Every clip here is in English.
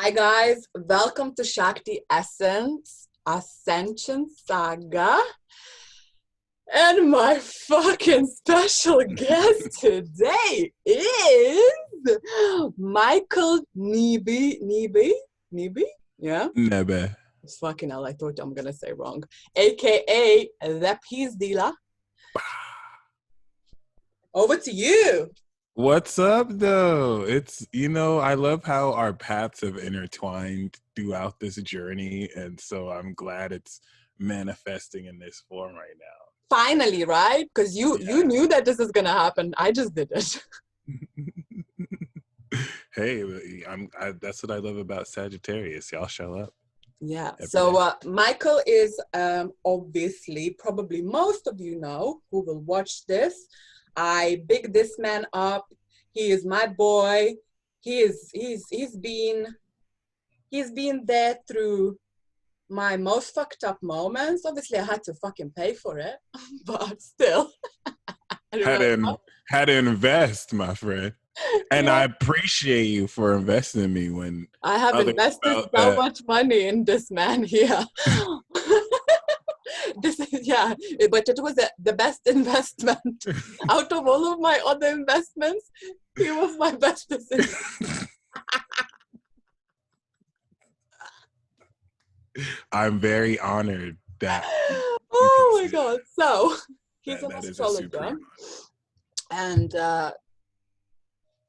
Hi guys, welcome to Shakti Ascension Saga. And my fucking special guest today is Micheal Nnebe? Yeah? Nnebe. Fucking hell, I thought I'm gonna say wrong. AKA the Peace Dealer. Over to you. What's up, though? I love how our paths have intertwined throughout this journey, and so I'm glad it's manifesting in this form right now. Finally, right? Because you knew that this is gonna happen. I just did it. Hey, that's what I love about Sagittarius. Y'all show up. Yeah. So Micheal is obviously, probably most of you know who will watch this. I big this man up. He is my boy. He's been there through my most fucked up moments. Obviously, I had to fucking pay for it, but still, had to invest, my friend. And yeah. I appreciate you for investing in me when I have invested so much money in this man here. But it was the best investment out of all of my other investments. He was my best decision. I'm very honored that. Oh my God! So he's an astrologer, and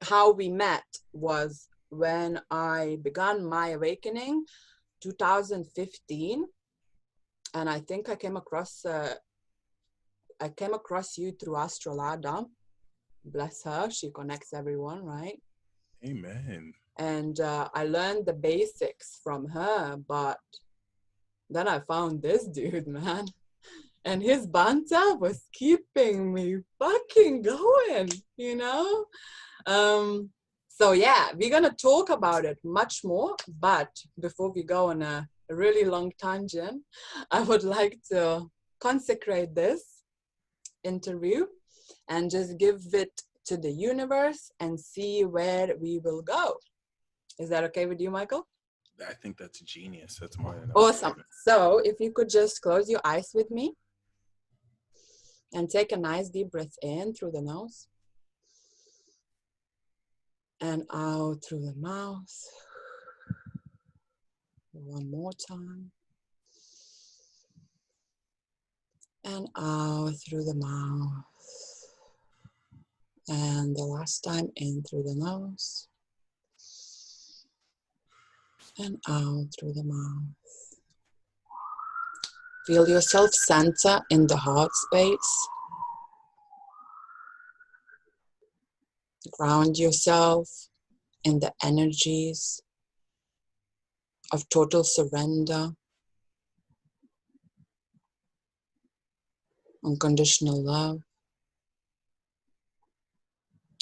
how we met was when I began my awakening, 2015. And I think I came across you through Astrology. Bless her, she connects everyone, right? Amen. And I learned the basics from her, but then I found this dude, man, and his banter was keeping me fucking going, you know. So yeah, we're gonna talk about it much more, but before we go on a really long tangent, I would like to consecrate this interview and just give it to the universe and see where we will go. Is that okay with you, Micheal? I think that's genius. That's more than awesome. So if you could just close your eyes with me and take a nice deep breath in through the nose and out through the mouth. One more time. And out through the mouth. And the last time in through the nose. And out through the mouth. Feel yourself center in the heart space. Ground yourself in the energies of total surrender, unconditional love,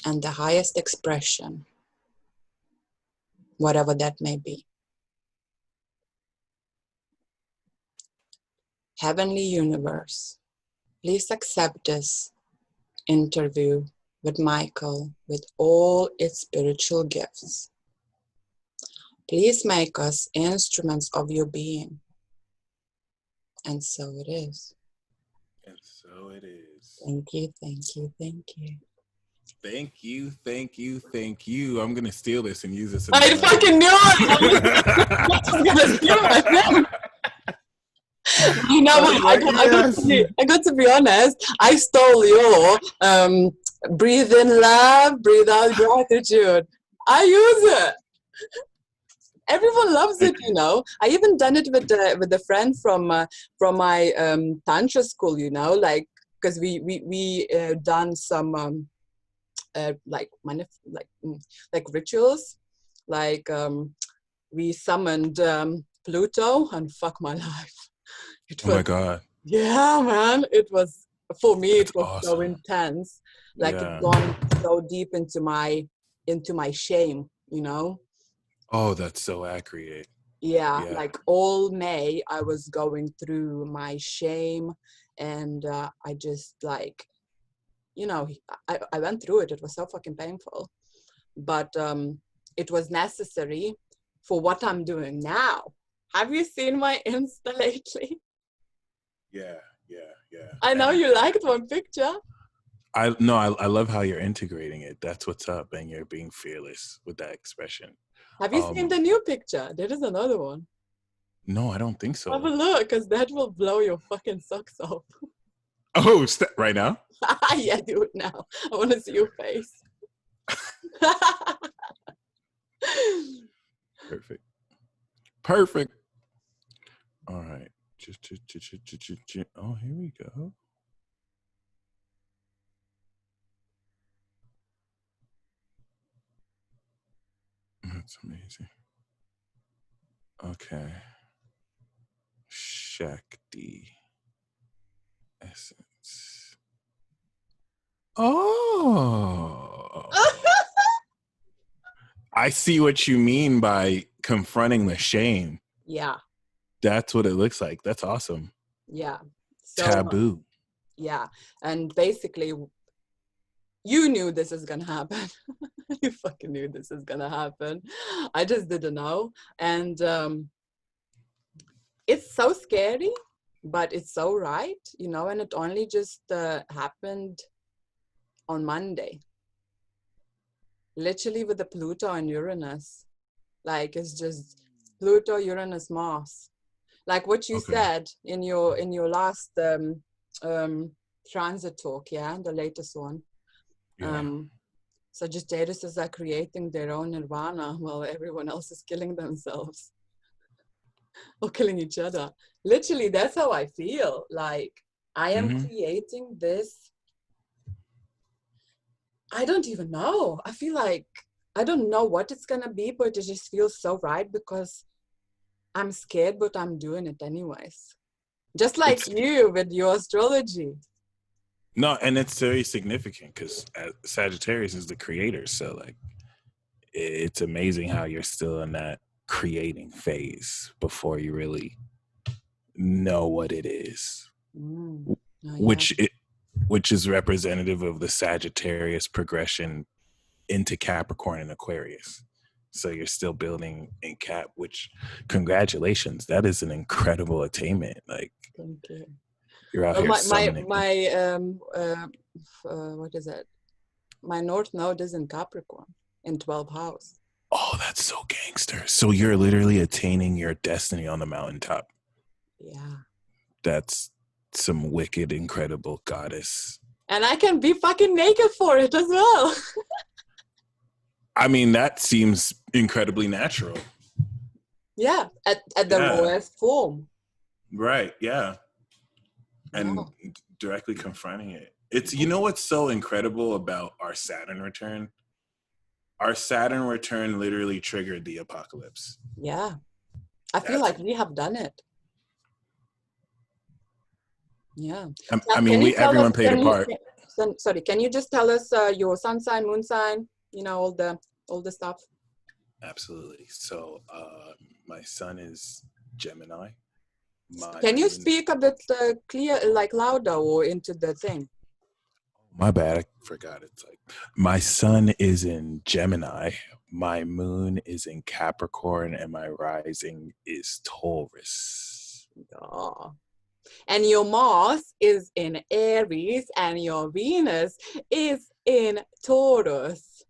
and the highest expression, whatever that may be. Heavenly Universe, please accept this interview with Micheal with all its spiritual gifts. Please make us instruments of your being. And so it is. And so it is. Thank you, thank you, thank you. Thank you, thank you, thank you. I'm going to steal this and use this. I fucking knew it! I was going to steal my You know what? I got to be honest. I stole your breathe in love, breathe out gratitude. I use it. Everyone loves it, you know. I even done it with a friend from my tantra school, you know, like because we done some like rituals, like we summoned Pluto and fuck my life. Oh my God. Yeah, man. It was, for me, That's it was awesome. so intense. Like it's gone so deep into my shame, you know? Oh, that's so accurate. Yeah, like all May, I was going through my shame and I just like, you know, I went through it. It was so fucking painful. But it was necessary for what I'm doing now. Have you seen my Insta lately? Yeah. I know And you liked one picture. I love how you're integrating it. That's what's up, and you're being fearless with that expression. Have you seen the new picture? There is another one. No, I don't think Have a so. look, because that will blow your fucking socks off. Oh, right now? Yeah, do it now. I want to see your face. Perfect. All right. Oh, here we go. That's amazing. Okay. Shakti essence. Oh. I see what you mean by confronting the shame. Yeah. That's what it looks like. That's awesome. Yeah. So, taboo. Yeah. And basically, you knew this is going to happen. You fucking knew this is going to happen. I just didn't know. And it's so scary, but it's so right, you know, and it only just happened on Monday. Literally with the Pluto and Uranus. Like, it's just Pluto, Uranus, Mars. Like what you said in your last transit talk, yeah, the latest one. Sagittarius are creating their own nirvana while everyone else is killing themselves or killing each other. Literally, that's how I feel. Like, I am creating this. I don't even know. I feel like I don't know what it's gonna be, but it just feels so right because I'm scared, but I'm doing it anyways. Just like you with your astrology. No, and it's very significant because Sagittarius is the creator. So, like, it's amazing how you're still in that creating phase before you really know what it is. Which is representative of the Sagittarius progression into Capricorn and Aquarius. So you're still building in Cap, which, congratulations, that is an incredible attainment. Like, thank you. You're out here summoning. What is it? My North Node is in Capricorn in 12th house. Oh, that's so gangster. So you're literally attaining your destiny on the mountaintop. Yeah. That's some wicked, incredible goddess. And I can be fucking naked for it as well. I mean, that seems incredibly natural. Yeah, at the rawest form. Right, yeah. And directly confronting it. It's, you know what's so incredible about our Saturn return? Our Saturn return literally triggered the apocalypse. Yeah. I feel like we have done it. Yeah. I mean, everyone played a part. Sorry, can you just tell us your sun sign, moon sign, you know, all the stuff? Absolutely. So my sun is Gemini. Can you speak a bit clear, like louder or into the thing? My bad, I forgot. It's like my sun is in Gemini, my moon is in Capricorn, and my rising is Taurus. Oh. And your Mars is in Aries and your Venus is in Taurus.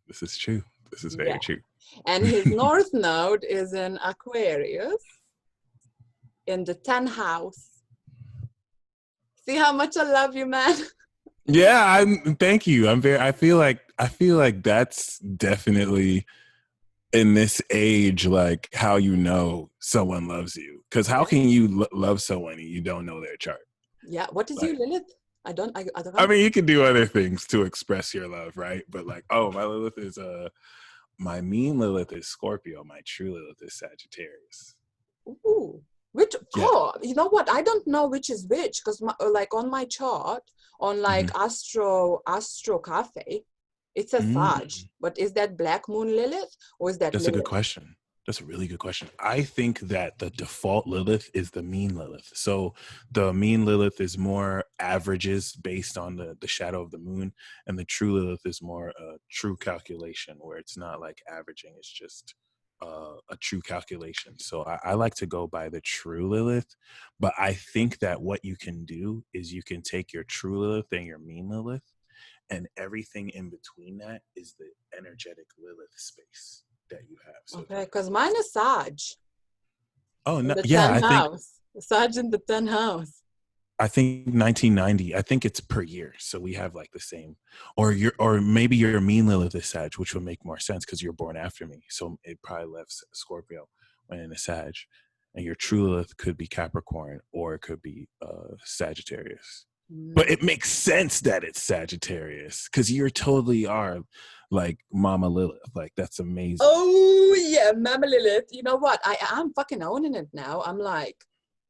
This is true. This is very true. And his North Node is in Aquarius in the 10th house. See how much I love you, man? Yeah, thank you. I feel like that's definitely in this age, like how you know someone loves you. Because how can you love someone and you don't know their chart? Yeah. What is your Lilith? I don't I mean, you can do other things to express your love, right? But like, oh, my Lilith is my mean Lilith is Scorpio. My true Lilith is Sagittarius. Ooh. You know what? I don't know which is which because like on my chart, on like Astro Cafe, it says Sag. But is that Black Moon Lilith or is that That's Lilith? A good question. That's a really good question. I think that the default Lilith is the mean Lilith. So the mean Lilith is more averages based on the shadow of the moon, and the true Lilith is more true calculation where it's not like averaging. It's just a true calculation. So I like to go by the true Lilith, but I think that what you can do is you can take your true Lilith and your mean Lilith, and everything in between that is the energetic Lilith space that you have. So Okay, because mine is Sag oh in no, the yeah, 10th house. Sag in the 10th house. I think 1990. I think it's per year, so we have like the same. Or maybe your mean Lilith is Sag, which would make more sense because you're born after me. So it probably left Scorpio when in a Sag, and your true Lilith could be Capricorn or it could be Sagittarius. But it makes sense that it's Sagittarius because you totally are like Mama Lilith. Like that's amazing. Oh yeah, Mama Lilith. You know what? I'm fucking owning it now. I'm like,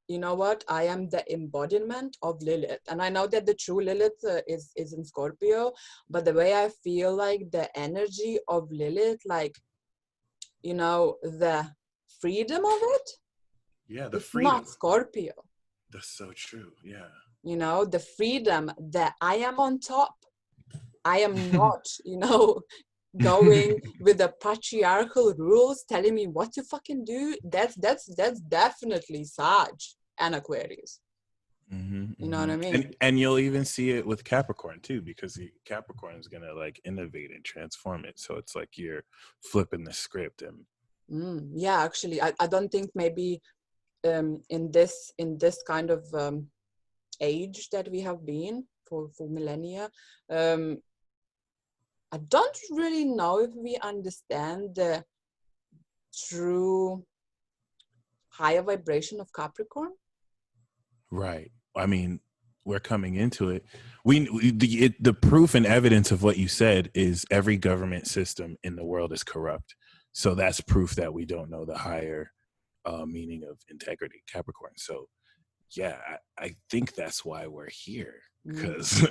you know what? I am the embodiment of Lilith. And I know that the true Lilith is in Scorpio, but the way I feel like the energy of Lilith, like, you know, the freedom of it, Yeah, the it's freedom. not Scorpio. That's so true. Yeah. You know, the freedom that I am on top. I am not, you know, going with the patriarchal rules telling me what to fucking do. That's definitely Sag and Aquarius. You know what I mean? And you'll even see it with Capricorn too, because Capricorn is gonna like innovate and transform it. So it's like you're flipping the script. And yeah, actually, I don't think maybe in this kind of age that we have been for millennia, I don't really know if we understand the true higher vibration of Capricorn. Right. I mean, we're coming into it. The proof and evidence of what you said is every government system in the world is corrupt. So that's proof that we don't know the higher meaning of integrity, Capricorn. So yeah, I think that's why we're here, because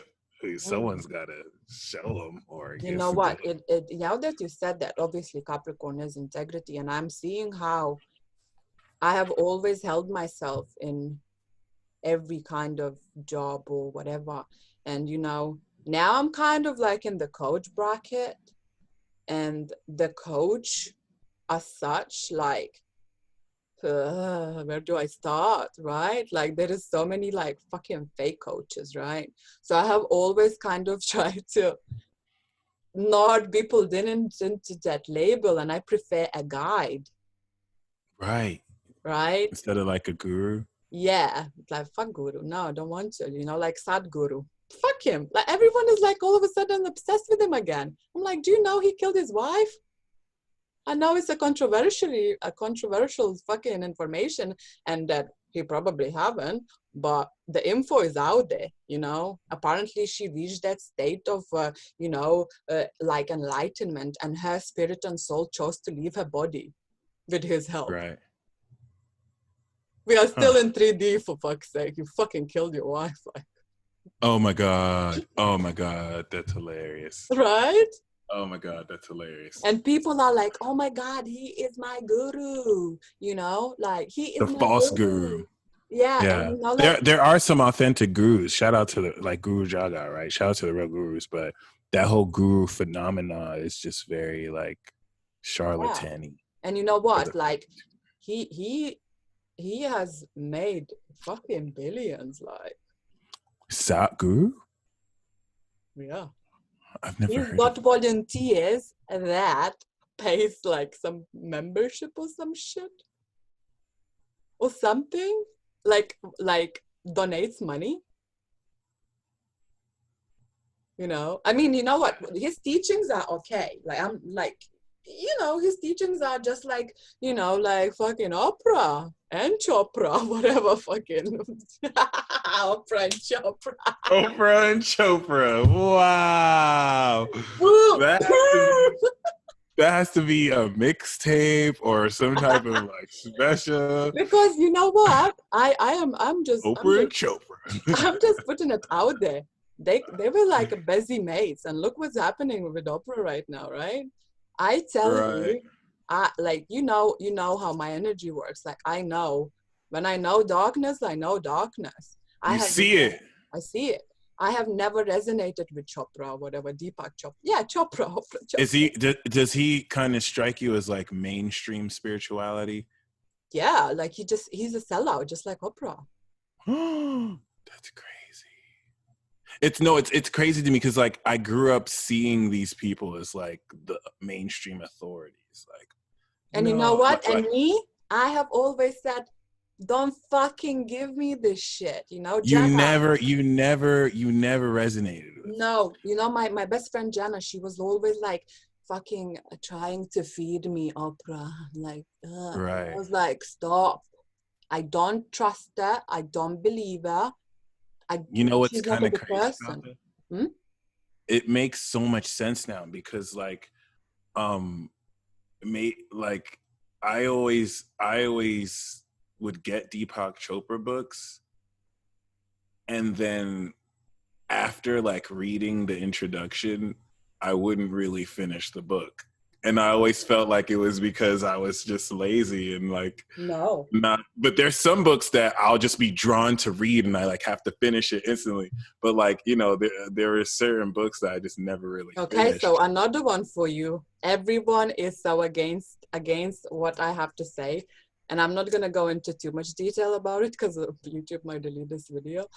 someone's got to show them or you know what now that you said that, obviously Capricorn is integrity, and I'm seeing how I have always held myself in every kind of job or whatever, and you know, now I'm kind of like in the coach bracket, and the coach as such, like where do I start, right? Like there is so many like fucking fake coaches, right? So I have always kind of tried to not be pulled into that label, and I prefer a guide. Right. Instead of like a guru. Yeah, like fuck guru. No, I don't want to, you know, like Sadhguru. Fuck him. Like everyone is like all of a sudden obsessed with him again. I'm like, do you know he killed his wife? I know it's a controversial fucking information, and that he probably haven't, but the info is out there, you know. Apparently she reached that state of you know, like enlightenment, and her spirit and soul chose to leave her body with his help. Right. We are still in 3D, for fuck's sake. You fucking killed your wife. Like. Oh my god, that's hilarious. Right? Oh my god, that's hilarious. And people are like, oh my god, he is my guru, you know, like he is the false guru. Yeah. Yeah. And, you know, like, there are some authentic gurus. Shout out to the like Guru Jaga, right? Shout out to the real gurus, but that whole guru phenomena is just very like charlatan-y. And you know what? Like he has made fucking billions, like. Sat guru? Yeah. I've never He's heard got of volunteers that pays like some membership or some shit. Or something. Like donates money. You know? I mean, you know what? His teachings are okay. Like I'm like, you know, his teachings are just like, you know, like fucking Oprah and Chopra, whatever fucking Oprah and Chopra. Oprah and Chopra. Wow. That has to be a mixtape or some type of like special. Because you know what? I'm just Oprah and Chopra. I'm just putting it out there. They were like busy mates, and look what's happening with Oprah right now, right? I tell you, like you know how my energy works. Like I know when I know darkness, I know darkness. I see it. I have never resonated with Chopra, whatever, Deepak Chopra. Yeah, Chopra, Oprah-Chopra. Is he? Does he kind of strike you as like mainstream spirituality? Yeah, like he's a sellout, just like Oprah. That's crazy. It's crazy to me because like I grew up seeing these people as like the mainstream authorities, like. And you know what? And me, I have always said, don't fucking give me this shit, You Jenna. never resonated with. No, my best friend Jenna, she was always like fucking trying to feed me Oprah. Like, Right. I was like, stop. I don't trust her. I don't believe her. You know what's She's not kind a of good crazy person. about that? It makes so much sense now because like like I always would get Deepak Chopra books, and then after like reading the introduction, I wouldn't really finish the book. And I always felt like it was because I was just lazy and like No. not. But there's some books that I'll just be drawn to read and I like have to finish it instantly. But like, there are certain books that I just never really finished. So another one for you. Everyone is so against what I have to say. And I'm not going to go into too much detail about it because YouTube might delete this video.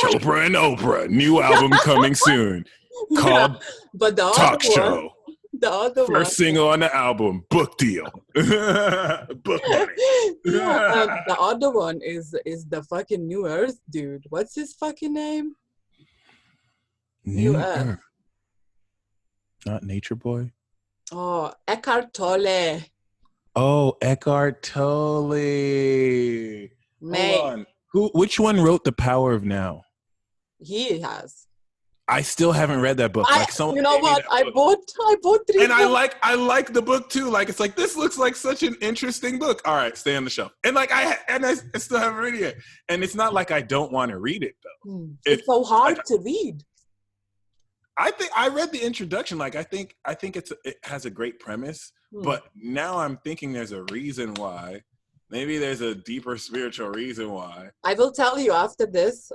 Chopra and Oprah, new album coming soon called but the Talk Show. The other First single on the album, book deal. Book money. The other one is the fucking New Earth dude. What's his fucking name? New Earth. Not Nature Boy? Oh, Eckhart Tolle. Oh, Eckhart Tolle. Hold on. Which one wrote The Power of Now? He has. I still haven't read that book. You know what? I bought 3 and books. I like the book too. Like it's like this looks like such an interesting book. All right, stay on the shelf. And like I still haven't read it yet. And it's not like I don't want to read it though. It's so hard to read. I think I read the introduction. Like I think it has a great premise, but now I'm thinking there's a reason why. Maybe there's a deeper spiritual reason why. I will tell you after this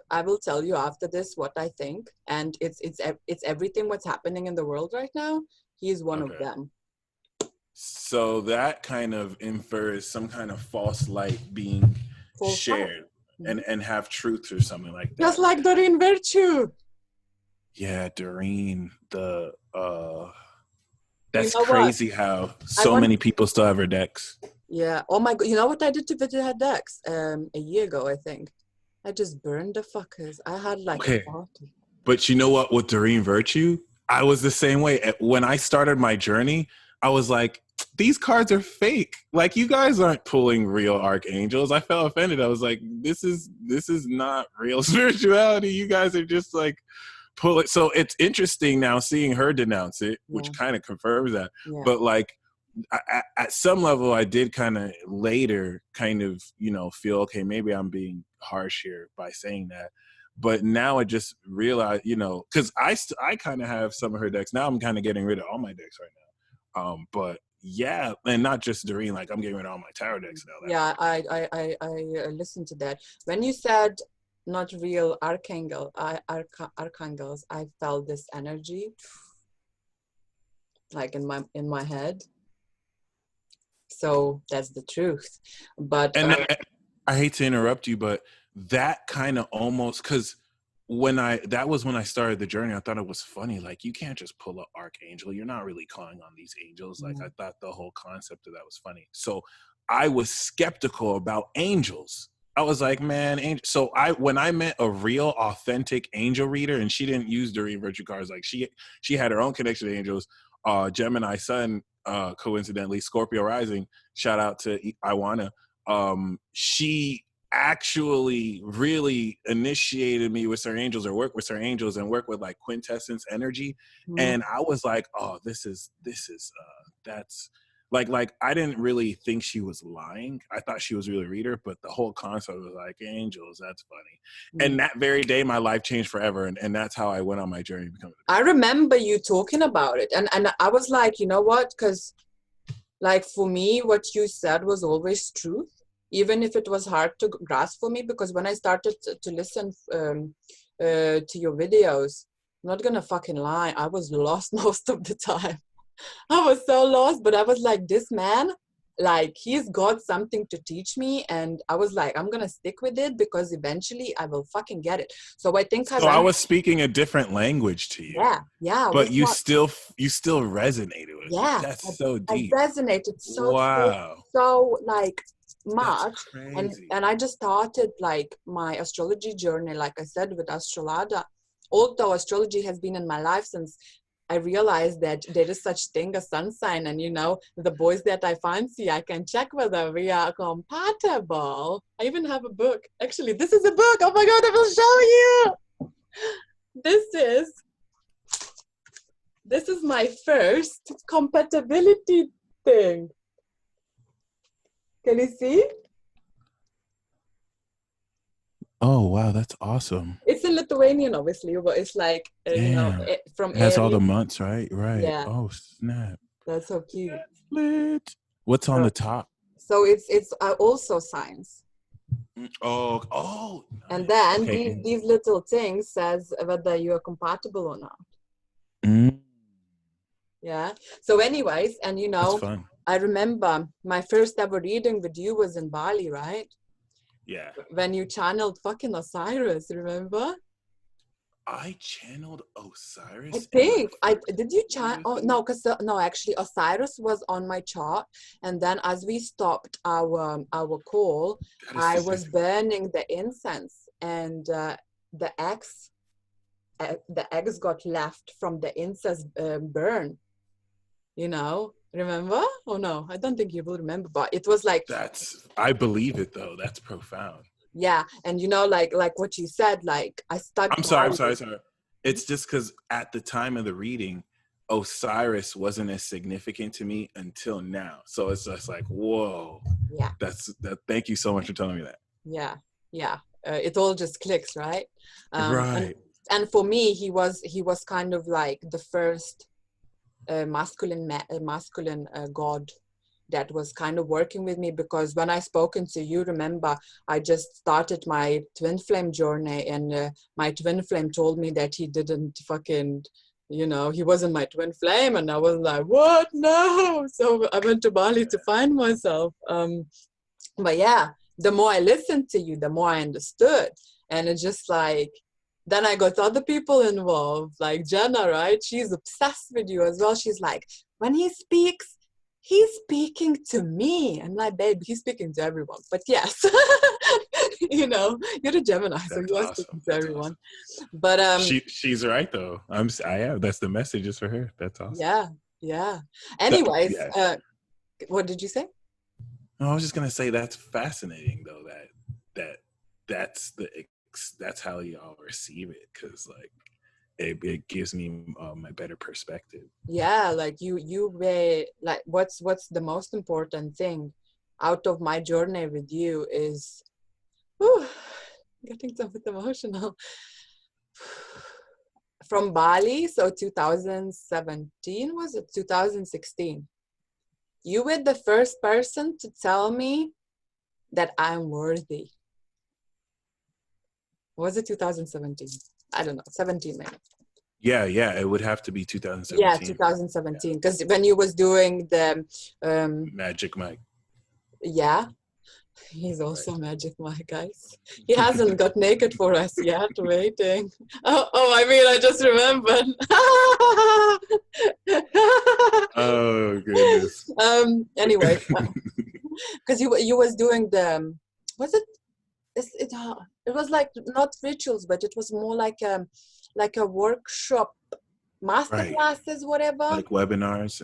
what I think, and it's everything what's happening in the world right now. He's one of them. So that kind of infers some kind of false light being shared and have truth or something like that. Just like Doreen Virtue. Yeah, Doreen. That's crazy how many people still have her decks. Yeah. Oh my God. You know what I did to her decks? A year ago, I think. I just burned the fuckers. I had like a party. But you know what? With Doreen Virtue, I was the same way. When I started my journey, I was like, these cards are fake. Like, you guys aren't pulling real archangels. I felt offended. I was like, this is not real spirituality. You guys are just like pull it. So it's interesting now seeing her denounce it, which kind of confirms that. Yeah. But like, at some level, I did kind of later feel, okay, maybe I'm being harsh here by saying that. But now I just realize, because I kind of have some of her decks. Now I'm kind of getting rid of all my decks right now. But yeah, and not just Doreen, like I'm getting rid of all my tarot decks now. Yeah, I listened to that. When you said not real archangels, I felt this energy like in my head. So that's the truth. But I hate to interrupt you, but that kind of almost, because that was when I started the journey, I thought it was funny. Like, you can't just pull an archangel. You're not really calling on these angels. Like, I thought the whole concept of that was funny. So I was skeptical about angels. I was like, man, angel. So when I met a real authentic angel reader, and she didn't use Doreen Virtue cards, like she had her own connection to angels, Gemini Sun, coincidentally, Scorpio rising, shout out to Iwana. She actually really initiated me with her angels, or work with her angels, and work with like quintessence energy. And I was like, oh, this is that's like I didn't really think she was lying. I thought she was really a reader, but the whole concept was like, angels, that's funny. And that very day my life changed forever, and that's how I went on my journey to become. I remember you talking about it, and I was like, you know what, because like for me what you said was always truth, even if it was hard to grasp for me, because when I started to listen to your videos. I'm not gonna fucking lie, I was lost most of the time. I was so lost, but I was like, this man, like, he's got something to teach me. And I was like, I'm gonna stick with it because eventually I will fucking get it. So I think So I was speaking a different language to you. Yeah. But you still resonated with me. That's so deep. I resonated so like much. And I just started like my astrology journey, like I said, with Astrology. Although astrology has been in my life since I realized that there is such thing as sun sign, and you know, the boys that I fancy, I can check whether we are compatible. I even have a book. Actually, this is a book. Oh my God, I will show you. This is my first compatibility thing. Can you see? Oh, wow, that's awesome. It's in Lithuanian, obviously, but it's like, you know, from it has Aries. all the months, right? Yeah. Oh, snap. That's so cute. That's lit. What's on the top? So it's also signs. Oh. Nice. And then these little things says whether you are compatible or not. Yeah. So anyways, and you know, that's fun. I remember my first ever reading with you was in Bali, right? Yeah. When you channeled fucking Osiris, remember? I channeled Osiris. I think did you channel? Oh no, because no, actually Osiris was on my chart, and then as we stopped our call, I was burning the incense, and the eggs got left from the incense burn. You know, remember? Oh no, I don't think you will remember, but it was like I believe it though. That's profound. Yeah, and you know, like what you said, like I stuck. I'm sorry. It's just because at the time of the reading, Osiris wasn't as significant to me until now. So it's just like, whoa. Yeah. Thank you so much for telling me that. Yeah. It all just clicks, right? Right. And for me, he was kind of like the first masculine god that was kind of working with me, because when I spoken to you, remember, I just started my twin flame journey, and my twin flame told me that he didn't fucking, you know, he wasn't my twin flame, and I was like, what? No. So I went to Bali to find myself. But yeah, the more I listened to you, the more I understood. And it's just like, then I got other people involved, like Jenna, right? She's obsessed with you as well. She's like, when he speaks, he's speaking to me. I'm like, babe, he's speaking to everyone. But yes, you know, you're a Gemini, so you are speaking to everyone. Awesome. But she's right though. I am. That's the messages for her. That's awesome. Yeah. Anyways, what did you say? No, I was just gonna say that's fascinating though. That's how y'all receive it, because like it gives me a better perspective. Yeah, like you were like, what's the most important thing out of my journey with you is, getting a bit emotional. From Bali, so 2017, was it 2016? You were the first person to tell me that I'm worthy. Was it 2017? I don't know, 17 maybe. Yeah, it would have to be 2017. Yeah, 2017, because when you was doing the Magic Mike. Yeah, he's also Magic Mike, guys. He hasn't got naked for us yet. Waiting. Oh, I mean, I just remembered. Oh goodness. Anyway, because you was doing the, was it? It was like not rituals, but it was more like a workshop, master classes, whatever. Like webinars.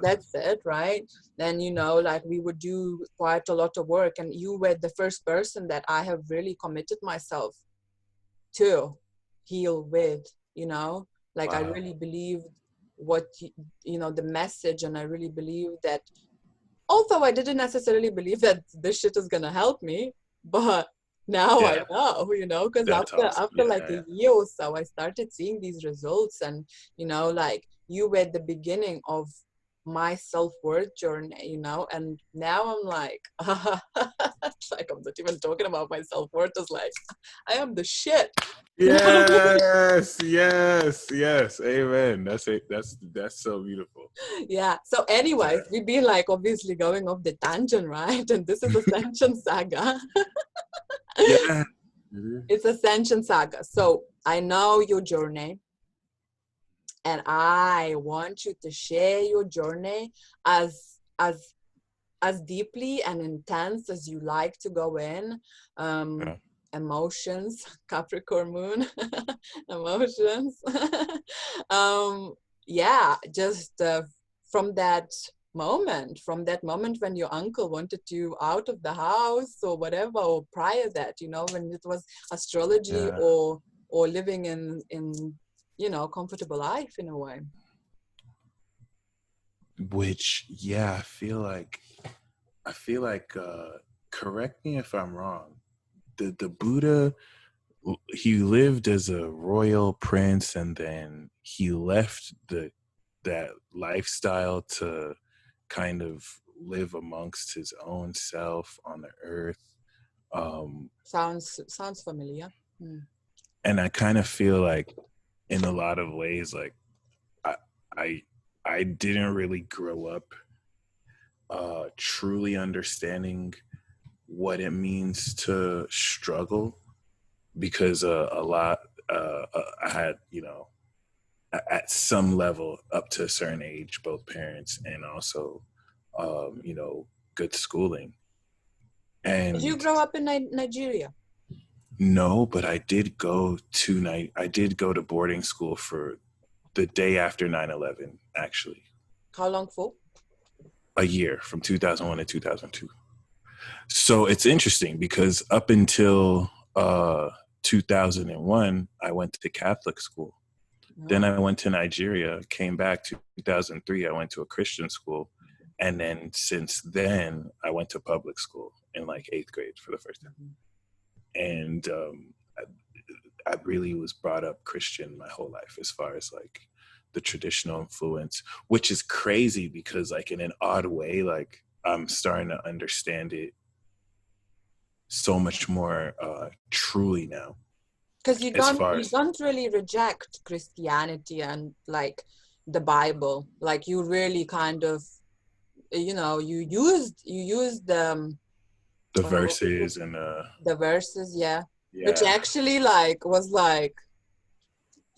That's it, right? Then, you know, like we would do quite a lot of work, and you were the first person that I have really committed myself to heal with, you know, like I really believed what, you know, the message, and I really believe that, although I didn't necessarily believe that this shit is gonna help me, but now I know, you know, because after like a year or so, I started seeing these results, and, you know, like you were at the beginning of my self-worth journey, you know, and now I'm like, it's like I'm not even talking about my self-worth. It's like I am the shit. Yes, yes, yes. Amen. That's it. That's so beautiful. Yeah. So anyways, Yeah. we've been like obviously going off the tangent, right? And this is Ascension Saga. Yeah. It's Ascension Saga. So I know your journey, and I want you to share your journey as deeply and intense as you like to go in. Yeah. Emotions, Capricorn moon, emotions. Yeah, just from that from that moment when your uncle wanted you out of the house or whatever, or prior that, you know, when it was astrology Yeah. or living in you know, comfortable life in a way. Which, yeah, I feel like correct me if I'm wrong. The Buddha, he lived as a royal prince, and then he left that lifestyle to kind of live amongst his own self on the earth. Sounds familiar. And I kind of feel like in a lot of ways, like I I I didn't really grow up truly understanding what it means to struggle, because a lot I had, you know, at some level up to a certain age, both parents and also you know, good schooling. Did you And grow up in Nigeria? no, but I did go to I did go to boarding school for the day after 9/11, actually. How long for? A year, from 2001 to 2002. So it's interesting because up until 2001, I went to Catholic school. Then No. I went to Nigeria, came back to 2003, I went to a Christian school. And then since then, I went to public school in like 8th grade for the first time. And I really was brought up Christian my whole life, as far as like the traditional influence, which is crazy because like in an odd way, like I'm starting to understand it so much more truly now. Because As far you as, don't really reject Christianity and like the Bible. Like you really kind of, you know, you used the what is it? verses and The verses, yeah. Which yeah. actually like was like,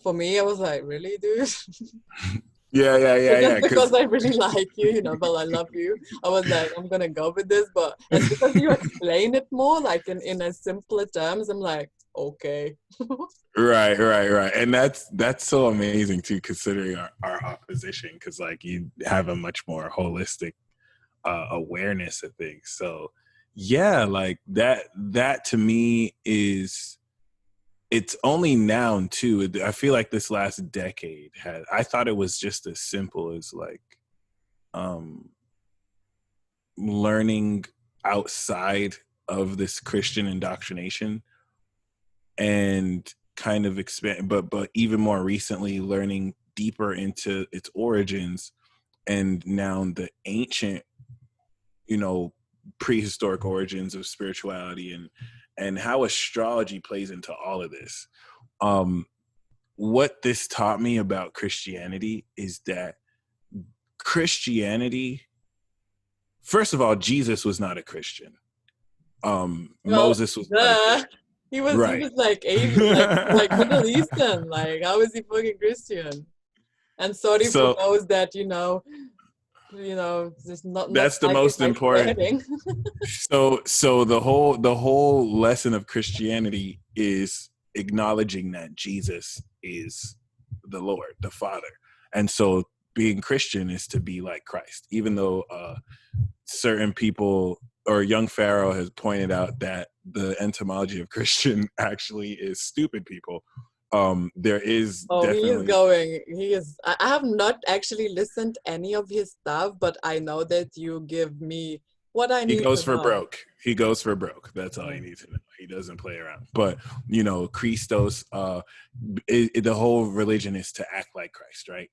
for me, I was like, really, dude? But Yeah, just because because I really like you, you know, but I love you, I was like, I'm gonna go with this. But and because you explain it more, like in a simpler terms, I'm like, okay. right, and that's so amazing too, considering our opposition, because like you have a much more holistic awareness of things. So yeah, like that to me is, it's only now too. I feel like this last decade had, I thought it was just as simple as like um learning outside of this Christian indoctrination and kind of expand, but even more recently learning deeper into its origins, and now the ancient, you know, prehistoric origins of spirituality, and how astrology plays into all of this. What this taught me about Christianity is that Christianity, first of all, Jesus was not a Christian. Well, Moses was not a duh. Christian. He Right. was like Asian, like Middle Eastern. Like how is he fucking Christian? And sorry for So those that just not that's the liking most my important. swearing. So the whole lesson of Christianity is acknowledging that Jesus is the Lord, the Father. And so being Christian is to be like Christ, even though certain people, or young Pharaoh has pointed out that the etymology of Christian actually is stupid people. There is Oh, he is definitely, going. He is. I have not actually listened to any of his stuff, but I know that you give me what I he need goes to for know. broke. He goes for broke. That's all you Mm. need to know. He doesn't play around. But you know, Christos, the whole religion is to act like Christ, right?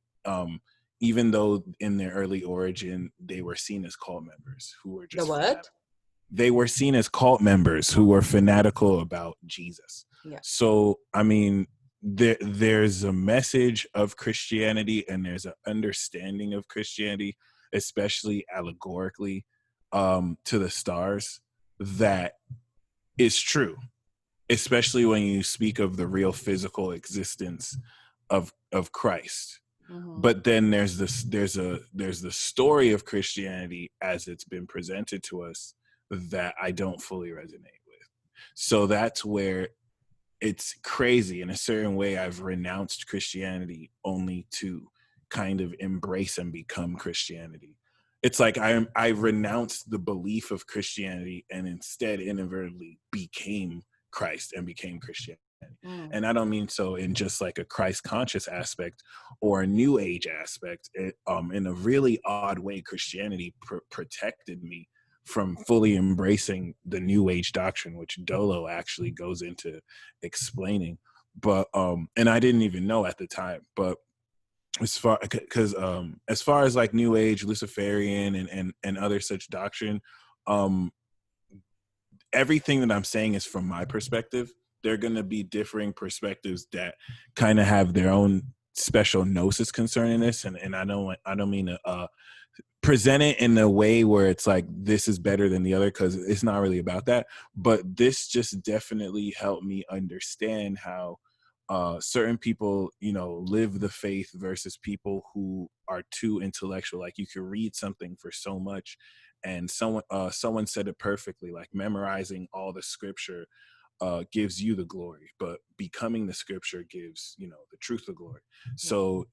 even though in their early origin they were seen as cult members who were The just what? they were seen as cult members who were fanatical about Jesus. Yeah. So, I mean, there's a message of Christianity and there's an understanding of Christianity, especially allegorically, to the stars, that is true, especially when you speak of the real physical existence of Christ. Mm-hmm. But then there's the story of Christianity as it's been presented to us that I don't fully resonate with. So that's where it's crazy. In a certain way, I've renounced Christianity only to kind of embrace and become Christianity. It's like I renounced the belief of Christianity and instead inadvertently became Christ and became Christianity. And I don't mean so in just like a Christ conscious aspect or a new age aspect. In a really odd way, Christianity protected me from fully embracing the new age doctrine, which Dolo actually goes into explaining. But and I didn't even know at the time, but as far as like new age Luciferian and other such doctrine, everything that I'm saying is from my perspective. There are going to be differing perspectives that kind of have their own special gnosis concerning this, and I don't mean to present it in a way where it's like this is better than the other, because it's not really about that. But this just definitely helped me understand how certain people, live the faith versus people who are too intellectual. Like you can read something for so much, and someone said it perfectly, like memorizing all the scripture gives you the glory, but becoming the scripture gives the truth the glory. So,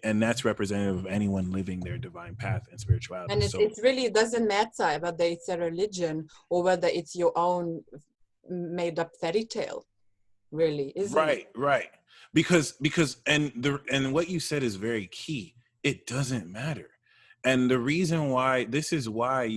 and that's representative of anyone living their divine path and spirituality. And it really doesn't matter whether it's a religion or whether it's your own made up fairy tale, really, isn't it? Right. Because and what you said is very key. It doesn't matter. And the reason why, this is why,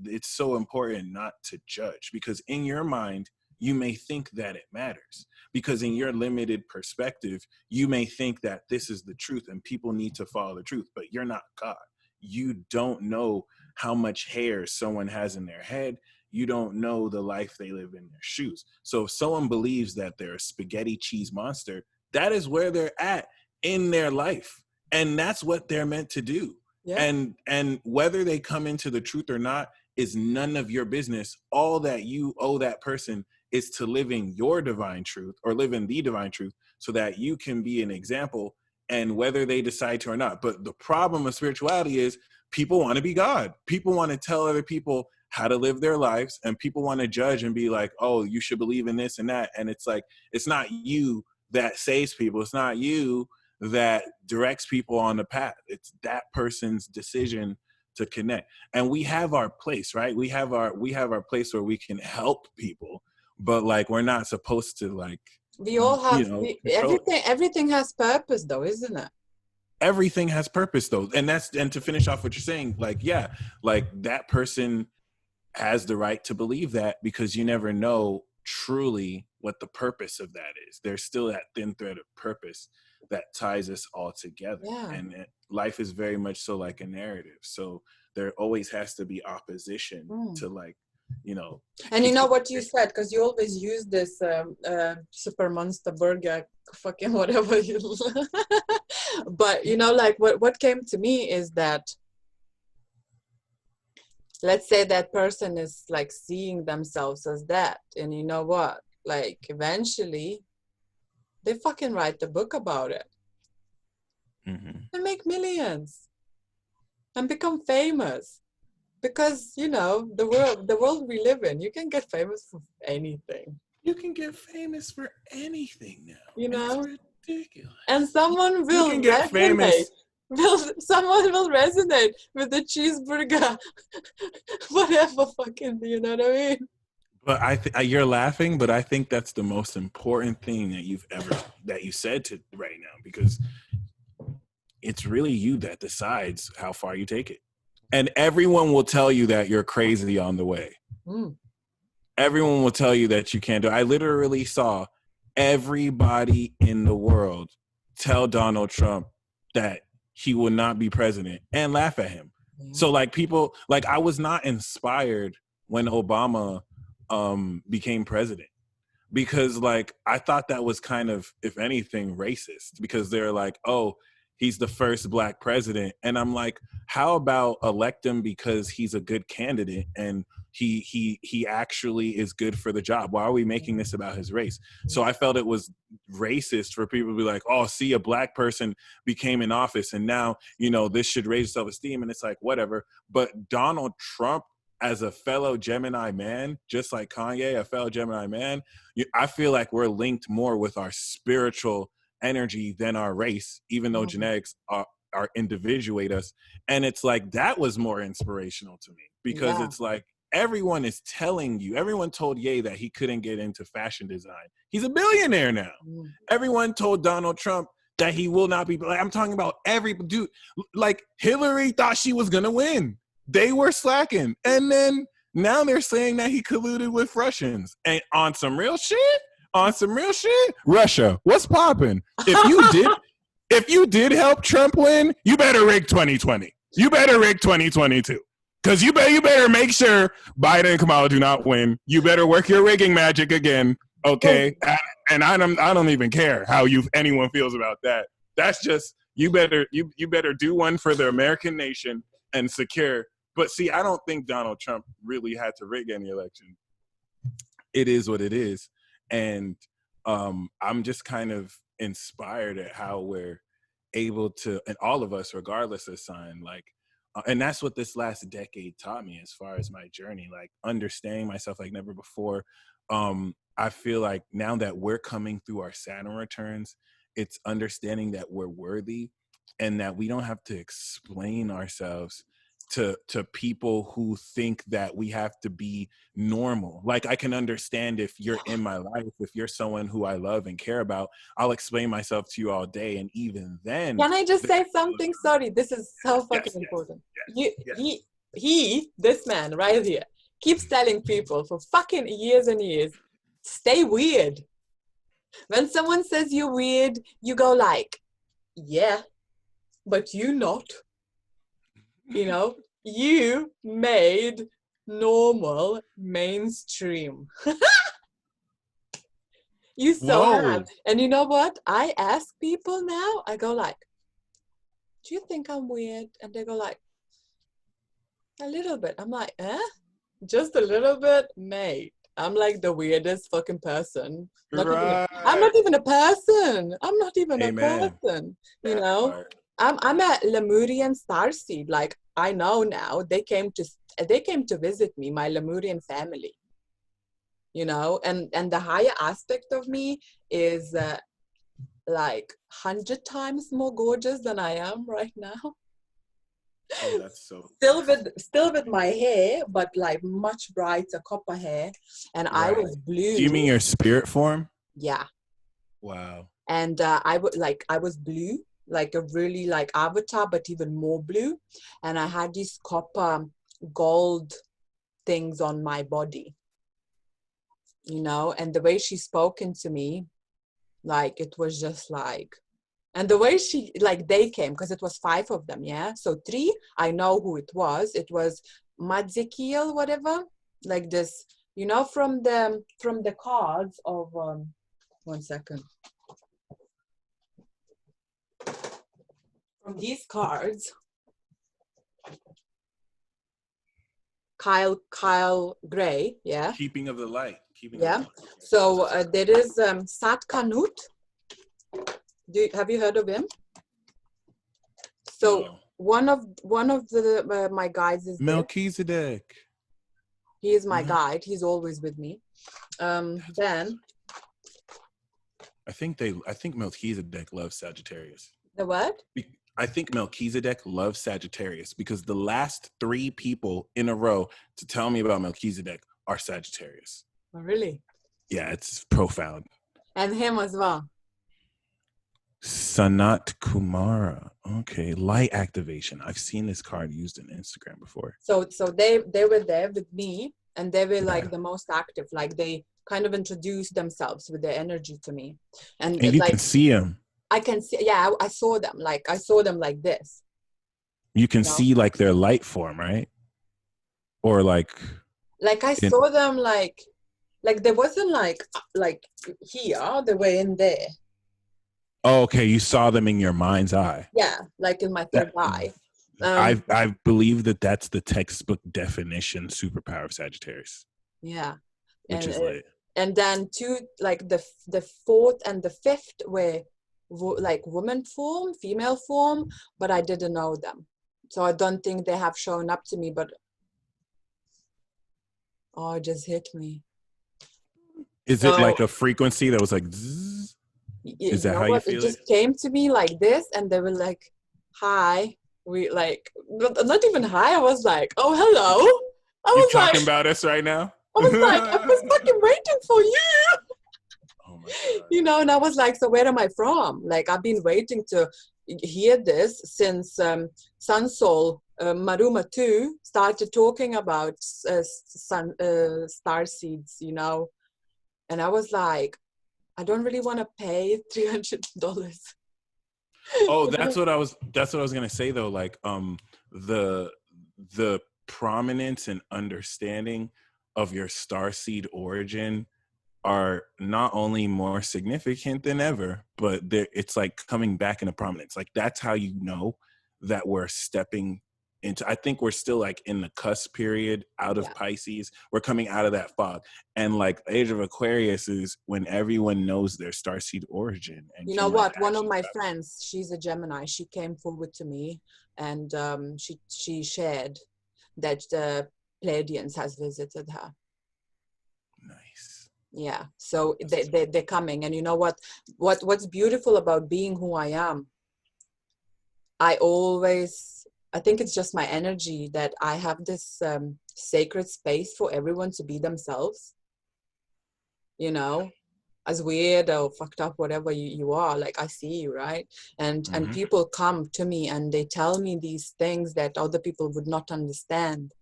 it's so important not to judge, because in your mind, you may think that it matters, because in your limited perspective, you may think that this is the truth and people need to follow the truth, but you're not God. You don't know how much hair someone has in their head. You don't know the life they live in their shoes. So if someone believes that they're a spaghetti cheese monster, that is where they're at in their life. And that's what they're meant to do. Yeah. And whether they come into the truth or not is none of your business. All that you owe that person is to live in your divine truth, or live in the divine truth, so that you can be an example, and whether they decide to or not. But the problem of spirituality is people want to be God. People want to tell other people how to live their lives, and people want to judge and be like, oh, you should believe in this and that. And it's like, it's not you that saves people. It's not you that directs people on the path. It's that person's decision to connect. And we have our place, right? We have our place where we can help people, but like, we're not supposed to like, we all have, everything has purpose though, isn't it? Everything has purpose though. And to finish off what you're saying, like, yeah, like that person has the right to believe that, because you never know truly what the purpose of that is. There's still that thin thread of purpose that ties us all together. Yeah. And life is very much so like a narrative. So there always has to be opposition to like, And you know what you said, because you always use this super monster burger, fucking whatever you but like what came to me is that, let's say that person is like seeing themselves as that, and you know what, like eventually they fucking write the book about it and make millions and become famous. Because, the world we live in, you can get famous for anything. You can get famous for anything now. It's ridiculous. And someone will get famous. Someone will resonate with the cheeseburger. Whatever fucking, you know what I mean? But you're laughing, but I think that's the most important thing that you said to right now, because it's really you that decides how far you take it. And everyone will tell you that you're crazy on the way. Everyone will tell you that you can't do it. I literally saw everybody in the world tell Donald Trump that he will not be president, and laugh at him. Yeah. So like people, like I was not inspired when Obama became president, because like I thought that was kind of, if anything, racist, because they're like, oh, he's the first black president, and I'm like, how about elect him because he's a good candidate and he actually is good for the job? Why are we making this about his race? So I felt it was racist for people to be like, oh, see, a black person became in office and now, you know, this should raise self-esteem. And it's like, whatever. But Donald Trump, as a fellow Gemini man, just like Kanye, a fellow Gemini man, I feel like we're linked more with our spiritual energy than our race, even though genetics are individuate us. And it's like, that was more inspirational to me, because it's like, everyone is telling you, everyone told Ye that he couldn't get into fashion design. He's a billionaire now. Everyone told Donald Trump that he will not be, like, I'm talking about every dude, like Hillary thought she was gonna win. They were slacking. And then now they're saying that he colluded with Russians. And on some real shit, Russia, what's popping? If you did help Trump win, you better rig 2020. You better rig 2022. Because you better make sure Biden and Kamala do not win. You better work your rigging magic again, okay? And I don't even care how anyone feels about that. That's just, you better do one for the American nation and secure. But see, I don't think Donald Trump really had to rig any election. It is what it is. And I'm just kind of inspired at how we're able to, and all of us, regardless of sign, like, and that's what this last decade taught me as far as my journey, like understanding myself like never before. I feel like now that we're coming through our Saturn returns, it's understanding that we're worthy and that we don't have to explain ourselves to people who think that we have to be normal. Like, I can understand if you're in my life, if you're someone who I love and care about, I'll explain myself to you all day. And even then, can I just say something? Sorry, this is so fucking important. This man right here keeps telling people for fucking years and years, stay weird. When someone says you're weird, you go like, yeah, but you not. You know, you made normal mainstream. You so have. And you know what? I ask people now, I go like, do you think I'm weird? And they go like, a little bit. I'm like, just a little bit? Mate, I'm like the weirdest fucking person. I'm not even a person. I'm not even a person. You know? I'm a Lemurian starseed. Like, I know now they came to visit me, my Lemurian family. You know, and the higher aspect of me is like 100 times more gorgeous than I am right now. Oh, that's so still with my hair, but like much brighter copper hair, and I was blue. Do you mean your spirit form? Yeah. Wow. And I was blue, like a really like avatar, but even more blue. And I had these copper gold things on my body, you know, and the way she spoken to me, like, it was just like, and the way she, like, they came, because it was 5 of them, yeah? So 3, I know who it was. It was Micheal, whatever, like this, you know, from the cards of, 1 second. From these cards, Kyle Gray, yeah? Keeping of the light. So there is Sat Kanut. Have you heard of him? So no. one of the my guides is Melchizedek. He is my guide. He's always with me. Then I think Melchizedek loves Sagittarius. The what? I think Melchizedek loves Sagittarius because the last 3 people in a row to tell me about Melchizedek are Sagittarius. Oh, really? Yeah, it's profound. And him as well. Sanat Kumara. Okay, light activation. I've seen this card used in Instagram before. So they were there with me, and they were like the most active. Like, they kind of introduced themselves with their energy to me, and you like, can see them. I can see, yeah, I saw them. Like, I saw them like this. You can You know? see like their light form, right? Or like Like, I saw them like they wasn't like here, they were in there. oh, okay, you saw them in your mind's eye. Yeah, like in my third eye. I believe that's the textbook definition superpower of Sagittarius. Yeah. Which And is lit. and then two, like the fourth and the fifth were like woman form, female form, but I didn't know them. So I don't think they have shown up to me, but oh, it just hit me. Is So, it like a frequency that was like zzz? Is you that know how you what? It feel it? just came to me like this, and they were like, "Hi." We like not even hi. I was like, "Oh, hello." You talking about us right now? I was fucking waiting for you. Oh my God. You know, and I was like, so where am I from? Like, I've been waiting to hear this since Sun Soul Maruma 2 started talking about star seeds, you know. And I was like, I don't really want to pay $300. Oh, that's what I was gonna say though. Like the prominence and understanding of your starseed origin are not only more significant than ever, but it's like coming back into prominence. Like that's how you know that we're stepping into, I think we're still like in the cusp period out of Pisces. We're coming out of that fog. And like Age of Aquarius is when everyone knows their starseed origin. And you know what? One of my friends, she's a Gemini. She came forward to me and she shared that the Pleiadians has visited her. Nice. Yeah, so they're coming. And you know what's beautiful about being who I am, I think it's just my energy that I have this sacred space for everyone to be themselves, you know, as weird or fucked up, whatever you are. Like, I see you, right? And people come to me and they tell me these things that other people would not understand.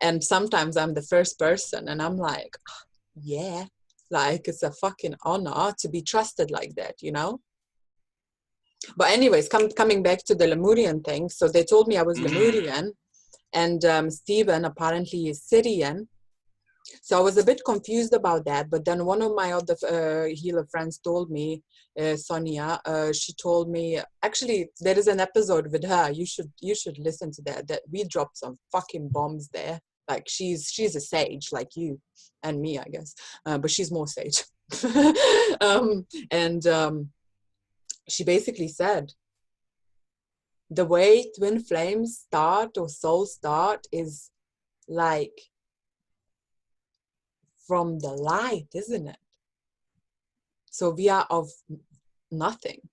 And sometimes I'm the first person and I'm like, yeah, like it's a fucking honor to be trusted like that, you know. But anyways, coming back to the Lemurian thing, so they told me I was Lemurian, and Stephen apparently is Syrian. So I was a bit confused about that. But then one of my other healer friends told me, Sonia, she told me, actually there is an episode with her, you should listen to that we dropped some fucking bombs there. Like, she's a sage like you and me, I guess, but she's more sage. And she basically said, the way twin flames start or souls start is like from the light, isn't it? So we are of nothing.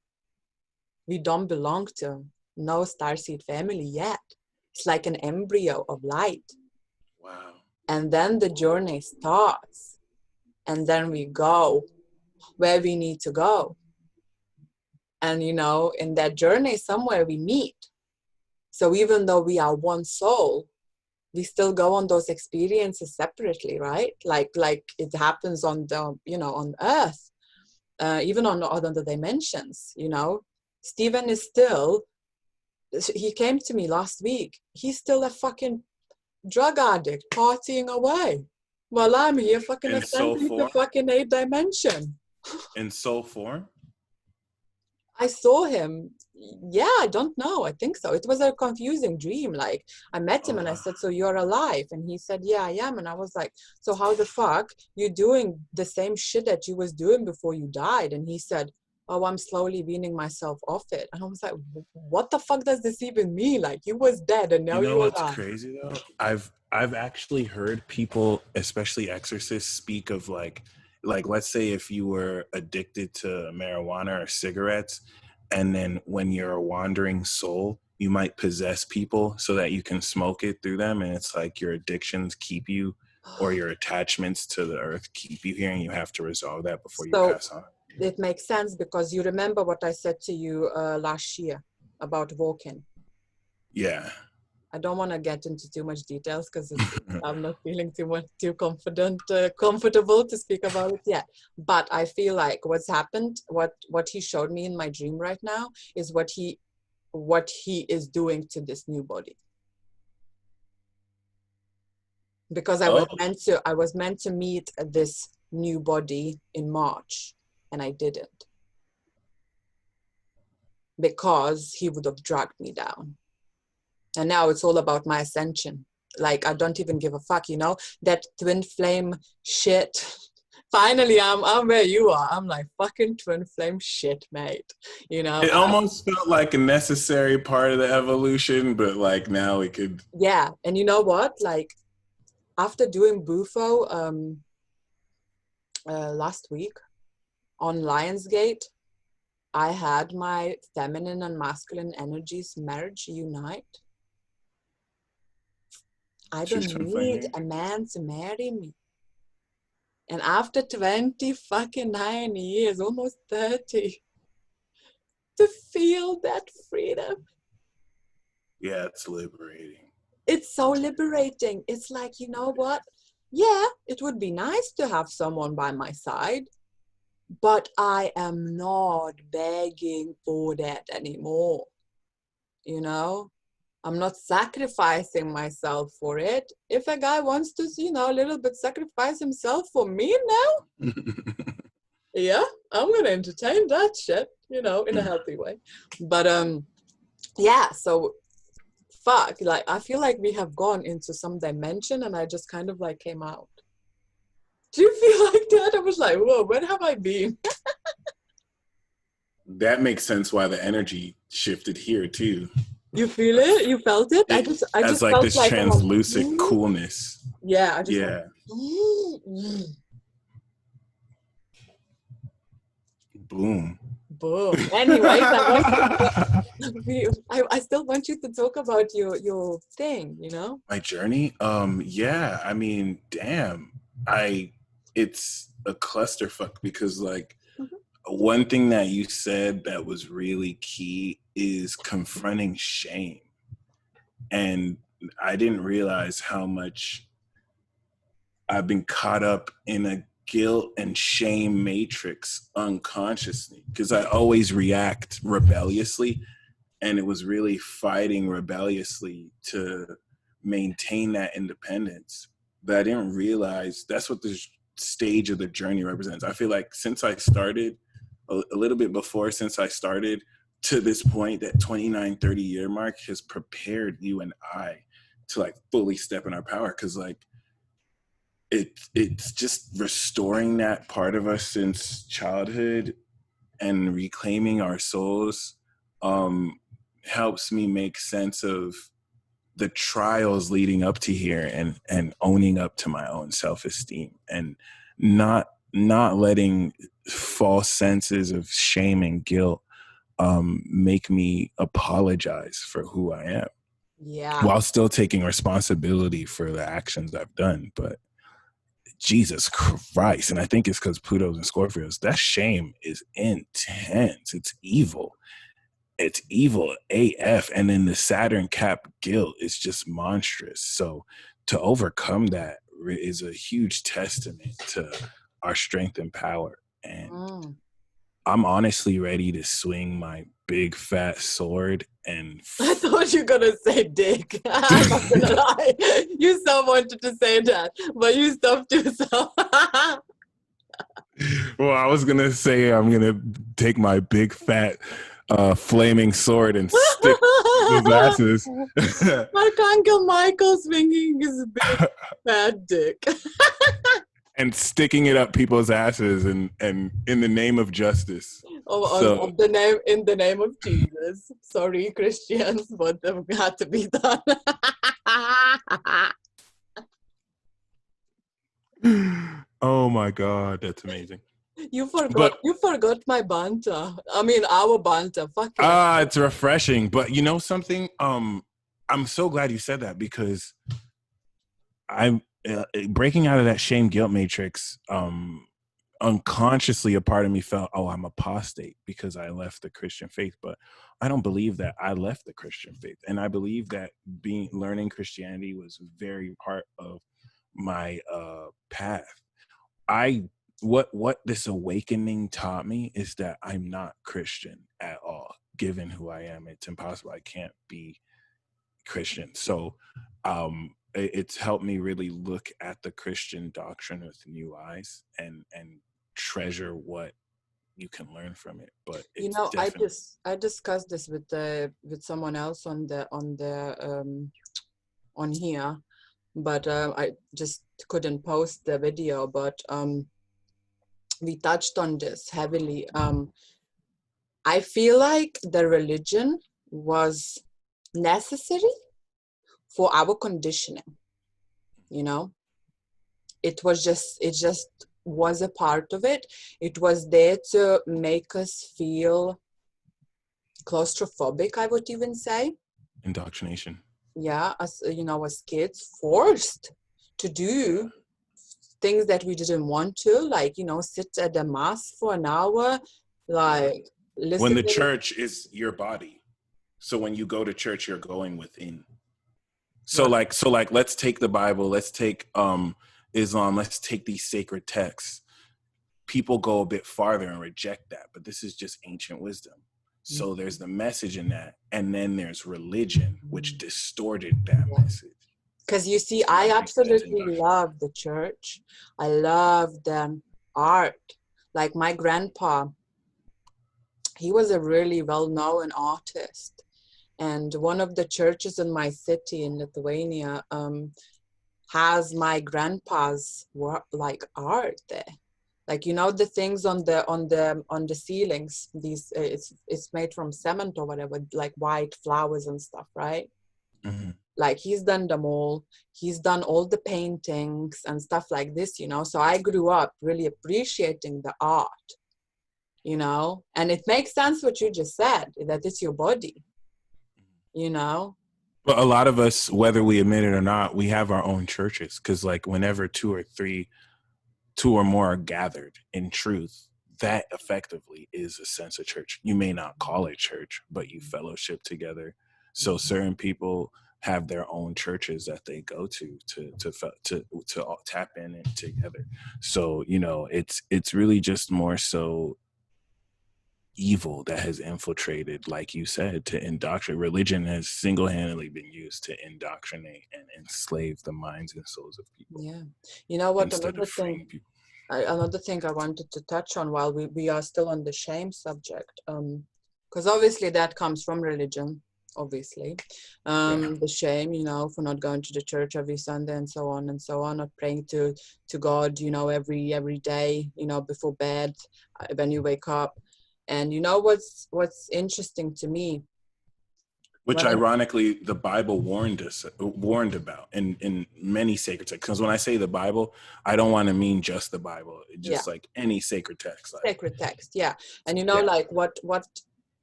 We don't belong to no starseed family yet. It's like an embryo of light. Wow. And then the journey starts. And then we go where we need to go. And, you know, in that journey, somewhere we meet. So even though we are one soul, we still go on those experiences separately, right? Like it happens on the, you know, on Earth, even on other dimensions, you know. Stephen is still, he came to me last week. He's still a fucking drug addict, partying away. While I'm here fucking ascending to fucking 8th dimension. In soul form? I saw him. Yeah, I don't know. I think so. It was a confusing dream. Like, I met him and I said, so you're alive? And he said, yeah, I am. And I was like, so how the fuck you doing the same shit that you was doing before you died? And he said, oh, I'm slowly weaning myself off it. And I was like, what the fuck does this even mean? Like, you was dead and now you know you're what's alive. Crazy though? I've actually heard people, especially exorcists, speak of like let's say if you were addicted to marijuana or cigarettes, and then when you're a wandering soul, you might possess people so that you can smoke it through them, and it's like your addictions keep you, or your attachments to the earth keep you here, and you have to resolve that before you pass on. It makes sense because you remember what I said to you last year about walking. Yeah. I don't want to get into too much details because I'm not feeling too comfortable to speak about it yet. But I feel like what's happened, what he showed me in my dream right now is what he is doing to this new body. Because I was meant to meet this new body in March, and I didn't, because he would have dragged me down. And now it's all about my ascension. Like, I don't even give a fuck, you know, that twin flame shit. Finally, I'm where you are. I'm like, fucking twin flame shit, mate. You know, it almost felt like a necessary part of the evolution, but like now we could. Yeah, and you know what? Like, after doing Bufo last week on Lionsgate, I had my feminine and masculine energies merge, unite. I don't need a man to marry me. And after 20 fucking 9 years, almost 30, to feel that freedom. Yeah, it's liberating. It's so liberating. It's like, you know what? Yeah, it would be nice to have someone by my side, but I am not begging for that anymore. You know? I'm not sacrificing myself for it. If a guy wants to, you know, a little bit sacrifice himself for me now, yeah, I'm gonna entertain that shit, you know, in a healthy way. But yeah, so fuck, like I feel like we have gone into some dimension and I just kind of like came out. Do you feel like that? I was like, whoa, where have I been? That makes sense why the energy shifted here too. You feel it? You felt it? I just like felt this like translucent coolness. Yeah, I just went, boom. Boom. Anyways, I still want you to talk about your thing, you know? My journey? Yeah, I mean, damn. It's a clusterfuck because like one thing that you said that was really key is confronting shame. And I didn't realize how much I've been caught up in a guilt and shame matrix unconsciously because I always react rebelliously, and it was really fighting rebelliously to maintain that independence. But I didn't realize that's what this stage of the journey represents. I feel like since I started, a little bit before since I started, to this point, that 29, 30 year mark has prepared you and I to like fully step in our power. Because like it's just restoring that part of us since childhood and reclaiming our souls helps me make sense of the trials leading up to here and owning up to my own self-esteem and not letting false senses of shame and guilt make me apologize for who I am. Yeah. While still taking responsibility for the actions I've done. But Jesus Christ. And I think it's because Pluto's and Scorpios, that shame is intense. It's evil. It's evil AF. And then the Saturn cap guilt is just monstrous. So to overcome that is a huge testament to our strength and power. And I'm honestly ready to swing my big fat sword and I thought you were gonna say dick. I'm not gonna lie. You so wanted to say that, but you stopped yourself. Well, I was gonna say I'm gonna take my big fat flaming sword and stick his asses. Archangel Michael swinging his big fat dick. And sticking it up people's asses and in the name of justice. In the name of Jesus. Sorry, Christians, but they've got to be done. Oh my God, that's amazing. You forgot my banter. I mean, our banter. Fuck it. It's refreshing. But you know something? I'm so glad you said that because I'm breaking out of that shame guilt matrix unconsciously a part of me felt, oh, I'm apostate because I left the Christian faith. But I don't believe that I left the Christian faith. And I believe that learning Christianity was very part of my path. What this awakening taught me is that I'm not Christian at all. Given who I am, it's impossible. I can't be Christian. So it's helped me really look at the Christian doctrine with new eyes and treasure what you can learn from it. But it's I discussed this with someone else on here, but I just couldn't post the video. But we touched on this heavily. I feel like the religion was necessary for our conditioning. It just was a part of it. It was there to make us feel claustrophobic, I would even say. Indoctrination. Yeah, as kids, forced to do things that we didn't want to, like, sit at the mass for an hour, like listening. When the church is your body. So when you go to church, you're going within. So like let's take the Bible, let's take Islam, let's take these sacred texts. People go a bit farther and reject that, but this is just ancient wisdom. So there's the message in that, and then there's religion, which distorted that message. Because you see, I absolutely love the church. I love the art. Like my grandpa, he was a really well-known artist. And one of the churches in my city in Lithuania has my grandpa's like art there. Like, the things on the ceilings, these it's made from cement or whatever, like white flowers and stuff, right? Mm-hmm. Like he's done them all. He's done all the paintings and stuff like this, So I grew up really appreciating the art, and it makes sense what you just said, that it's your body, But a lot of us, whether we admit it or not, we have our own churches, because like whenever two or more are gathered in truth, that effectively is a sense of church. You may not call it church, but you fellowship together. So certain people have their own churches that they go to tap in and together. So it's really just more so evil that has infiltrated, like you said, to indoctrinate. Religion has single-handedly been used to indoctrinate and enslave the minds and souls of people. Yeah. You know what? Another thing I wanted to touch on while we are still on the shame subject, because obviously that comes from religion, obviously. The shame, for not going to the church every Sunday and so on, not praying to God, every day, before bed, when you wake up. And what's interesting to me, which ironically the Bible warned about in many sacred texts. Because when I say the Bible, I don't want to mean just the Bible, just like any sacred text. Sacred text, yeah. And like what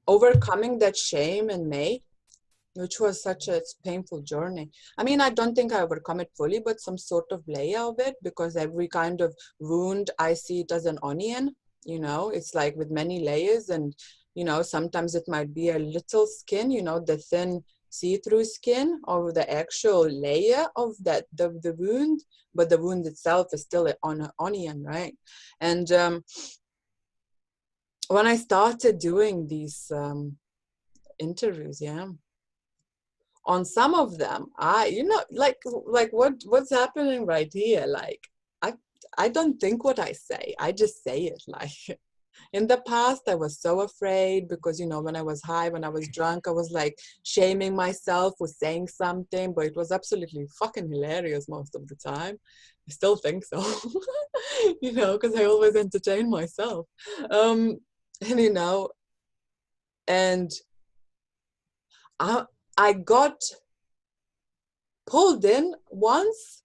overcoming that shame in May, which was such a painful journey. I mean, I don't think I overcome it fully, but some sort of layer of it, because every kind of wound, I see it as an onion. It's like with many layers, and sometimes it might be a little skin, the thin see-through skin of the actual layer of that the wound, but the wound itself is still an onion, right? And when I started doing these interviews, on some of them, like what's happening right here, like I don't think what I say, I just say it. Like in the past, I was so afraid because, when I was high, when I was drunk, I was like shaming myself for saying something, but it was absolutely fucking hilarious most of the time. I still think so, because I always entertain myself. And I got pulled in once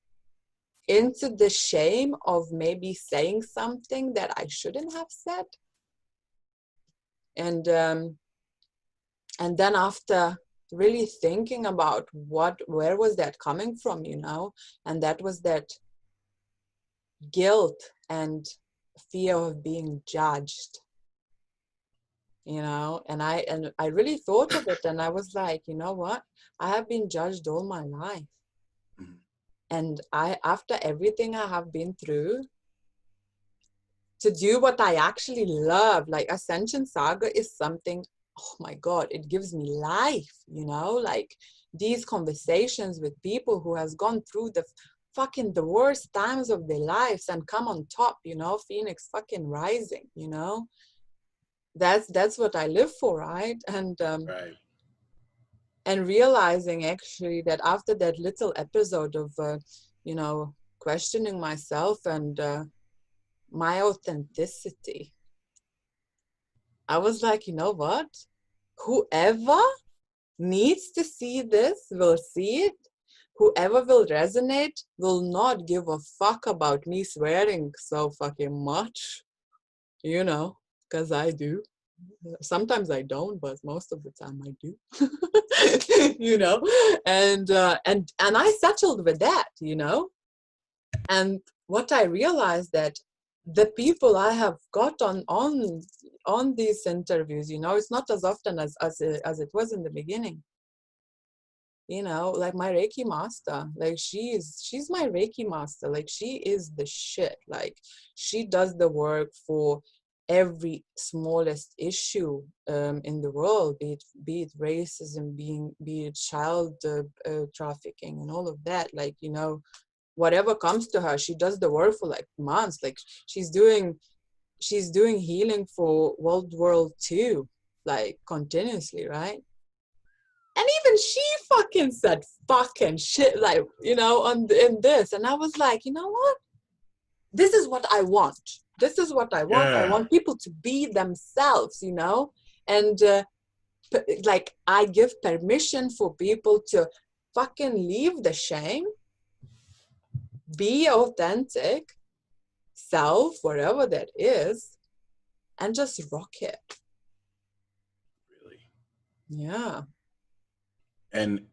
into the shame of maybe saying something that I shouldn't have said. And then after really thinking about where was that coming from, and that was that guilt and fear of being judged, you know. And I really thought of it, and I was like, you know what? I have been judged all my life. Mhm. And after everything I have been through, to do what I actually love, like Ascension Saga is something, oh my God, it gives me life, you know, like these conversations with people who has gone through the worst times of their lives and come on top, you know, Phoenix fucking rising, you know, that's what I live for, right? Right. And realizing actually that after that little episode of, you know, questioning myself and my authenticity, I was like, you know what? Whoever needs to see this will see it. Whoever will resonate will not give a fuck about me swearing so fucking much, you know, because I do. Sometimes I don't, but most of the time I do. You know, and I settled with that, you know. And what I realized that the people I have got on these interviews, you know, it's not as often as it was in the beginning. You know, like my Reiki master, like she's my Reiki master. Like she is the shit. Like she does the work for every smallest issue in the world, be it racism, be it child trafficking and all of that. Like, you know, whatever comes to her, she does the work for like months. Like she's doing healing for World War II, like continuously, right? And even she fucking said fucking shit, like, you know, in this. And I was like, you know what? This is what I want. This is what I want. I Yeah. want people to be themselves, you know? And like, I give permission for people to fucking leave the shame, be authentic, self, whatever that is, and just rock it. Really. Yeah. And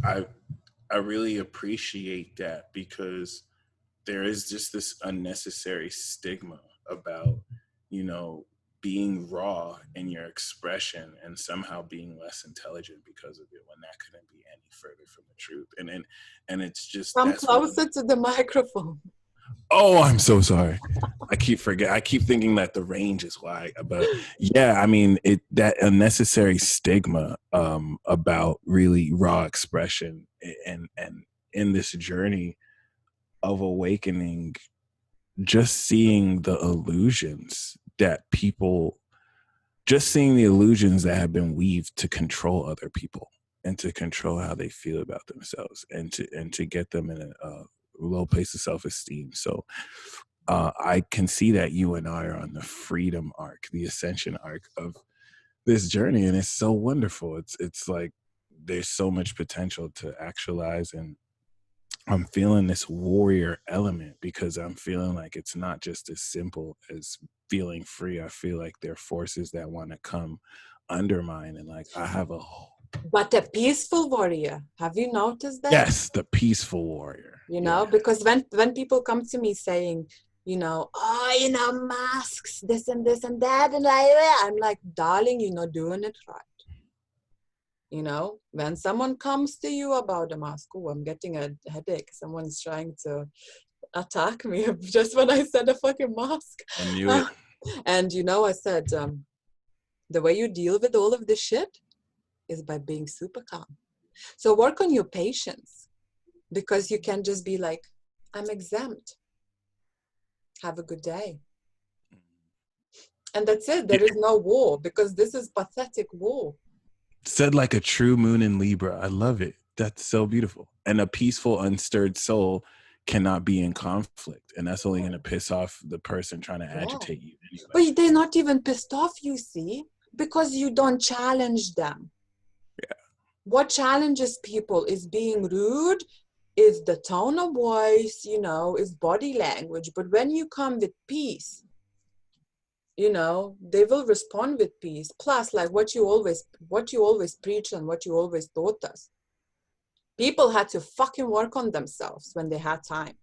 I really appreciate that, because there is just this unnecessary stigma about, you know, being raw in your expression and somehow being less intelligent because of it, when that couldn't be any further from the truth. And it's just, Come that's one. closer to the microphone. Oh, I'm so sorry. I keep thinking that the range is wide, but yeah, I mean, that unnecessary stigma about really raw expression, and in this journey of awakening, just seeing the illusions that people, just seeing the illusions that have been weaved to control other people and to control how they feel about themselves, and to get them in a low place of self-esteem. So I can see that you and I are on the freedom arc, the ascension arc of this journey, and it's so wonderful. It's like there's so much potential to actualize, and I'm feeling this warrior element, because I'm feeling like it's not just as simple as feeling free. I feel like there are forces that want to come undermine, and like I have a But a peaceful warrior. Have you noticed that? yes, the peaceful warrior. You know, Yeah. because when people come to me saying, you know, oh, you know, masks, this and that, and like, I'm like, darling, you're not doing it right. You know, when someone comes to you about a mask, oh, I'm getting a headache. Someone's trying to attack me just when I said a fucking mask. I knew it. And you know, I said, the way you deal with all of this shit is by being super calm. So work on your patience, because you can just be like, I'm exempt. Have a good day. And that's it. There is no war, because this is pathetic war. Said like a true moon in Libra. I love it. That's so beautiful. And a peaceful, unstirred soul cannot be in conflict. And that's only going to piss off the person trying to agitate you anyway. But they're not even pissed off, you see, because you don't challenge them. Yeah. What challenges people is being rude, is the tone of voice, you know, is body language. But when you come with peace, you know, they will respond with peace. Plus, like what you always preach and what you always taught us. People had to fucking work on themselves when they had time.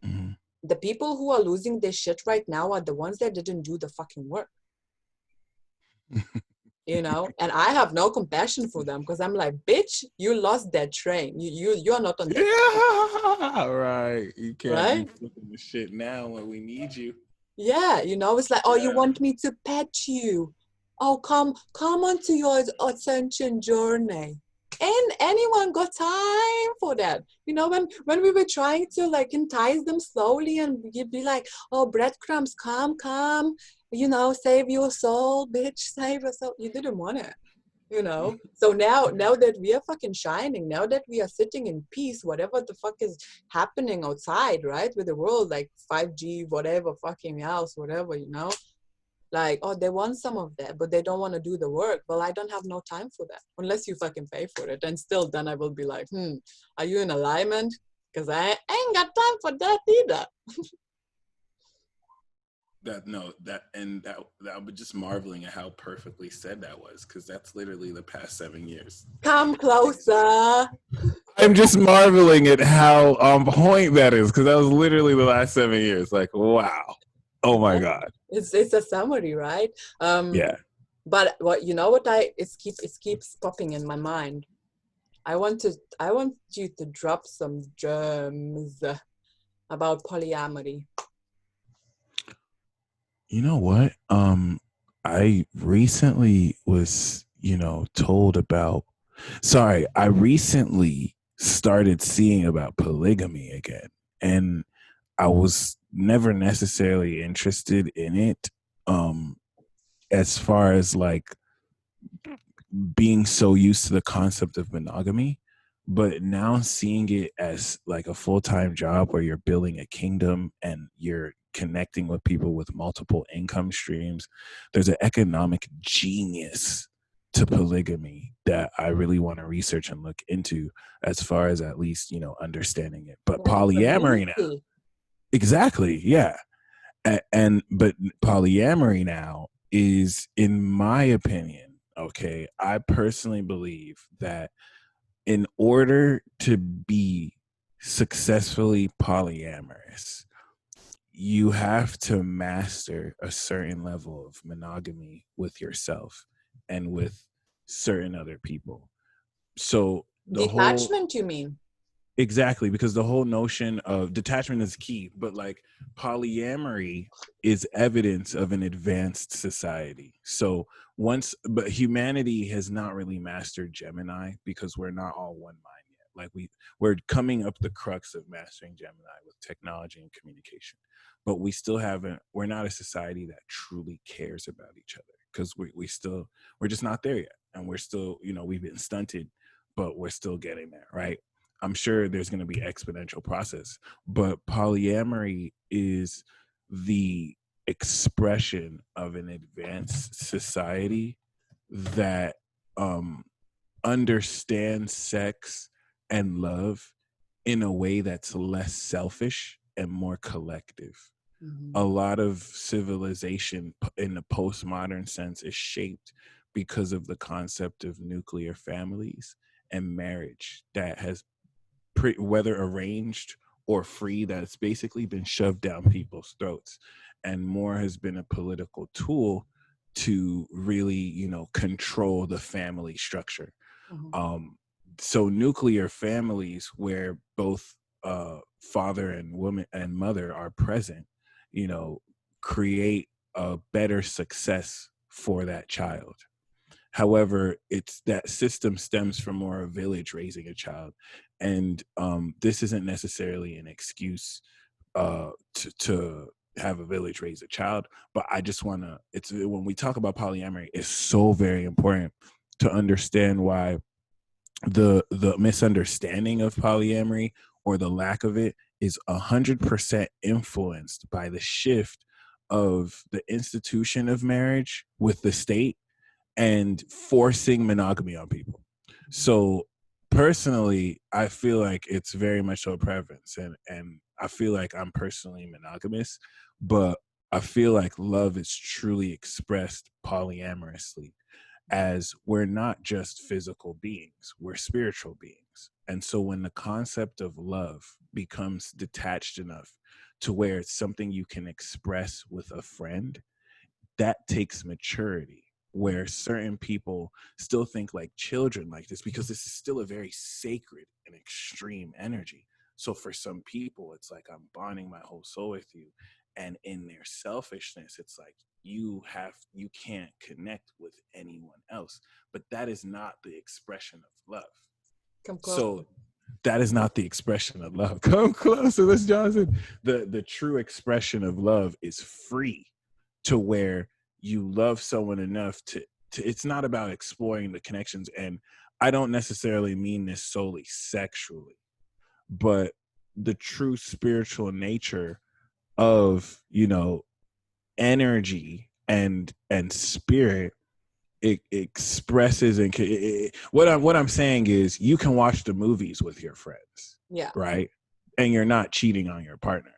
Mm-hmm. the people who are losing their shit right now are the ones that didn't do the fucking work. You know, and I have no compassion for them because I'm like, bitch, you lost that train. You're not on that Yeah, right. You can't be right? flipping the shit now when we need you. Yeah, you know, it's like, oh, you want me to pet you? Oh, come onto your ascension journey. And anyone got time for that? You know, when we were trying to like entice them slowly, and you'd be like, oh, breadcrumbs, come, you know, save your soul, bitch, save your soul. You didn't want it, you know. So now that we are fucking shining, now that we are sitting in peace, whatever the fuck is happening outside, right, with the world, like 5G, whatever, fucking else, whatever, you know, like, oh, they want some of that, but they don't want to do the work. Well, I don't have no time for that unless you fucking pay for it. And still then I will be like, are you in alignment? Because I ain't got time for that either. That was just marveling at how perfectly said that was, because that's literally the past 7 years. Come closer. I'm just marveling at how on point that is, because that was literally the last 7 years. Like, wow. Oh my God. It's a summary, right? Yeah. But what, you know what, it keeps popping in my mind. I want you to drop some gems about polyamory. You know what? I recently was, told about. Sorry, I recently started seeing about polygamy again, and I was never necessarily interested in it. As far as like being so used to the concept of monogamy, but now seeing it as like a full-time job where you're building a kingdom and you're connecting with people with multiple income streams, there's an economic genius to polygamy that I really want to research and look into, as far as at least, understanding it. But polyamory now, exactly, yeah. But polyamory now is, in my opinion, okay, I personally believe that in order to be successfully polyamorous, you have to master a certain level of monogamy with yourself and with certain other people. So Detachment, you mean? Exactly, because the whole notion of detachment is key, but like polyamory is evidence of an advanced society. So but humanity has not really mastered Gemini, because we're not all one mind yet. Like we're coming up the crux of mastering Gemini with technology and communication, but we're not a society that truly cares about each other, because we're just not there yet, and we're still, we've been stunted, but we're still getting there, right? I'm sure there's going to be exponential process, but polyamory is the expression of an advanced society that understands sex and love in a way that's less selfish and more collective. Mm-hmm. A lot of civilization in the postmodern sense is shaped because of the concept of nuclear families and marriage that has, whether arranged or free, that's basically been shoved down people's throats, and more has been a political tool to really, control the family structure. Mm-hmm. So nuclear families where both father and woman and mother are present, create a better success for that child. However, it's that system stems from more a village raising a child, and this isn't necessarily an excuse to have a village raise a child. But I just want to. It's when we talk about polyamory, it's so very important to understand why the misunderstanding of polyamory, or the lack of it, is 100% influenced by the shift of the institution of marriage with the state and forcing monogamy on people. So personally, I feel like it's very much so a preference, and I feel like I'm personally monogamous, but I feel like love is truly expressed polyamorously. as we're not just physical beings, we're spiritual beings. And so when the concept of love becomes detached enough to where it's something you can express with a friend, that takes maturity, where certain people still think like children like this, because this is still a very sacred and extreme energy. So for some people, it's like, I'm bonding my whole soul with you. And in their selfishness, it's like you can't connect with anyone else. But that is not the expression of love. Come close. So that is not the expression of love. Come closer, Miss Johnson. The true expression of love is free, to where you love someone enough to it's not about exploring the connections. And I don't necessarily mean this solely sexually, but the true spiritual nature of, you know, energy and spirit, it expresses and what I'm saying is, you can watch the movies with your friends, Yeah. right? And you're not cheating on your partner,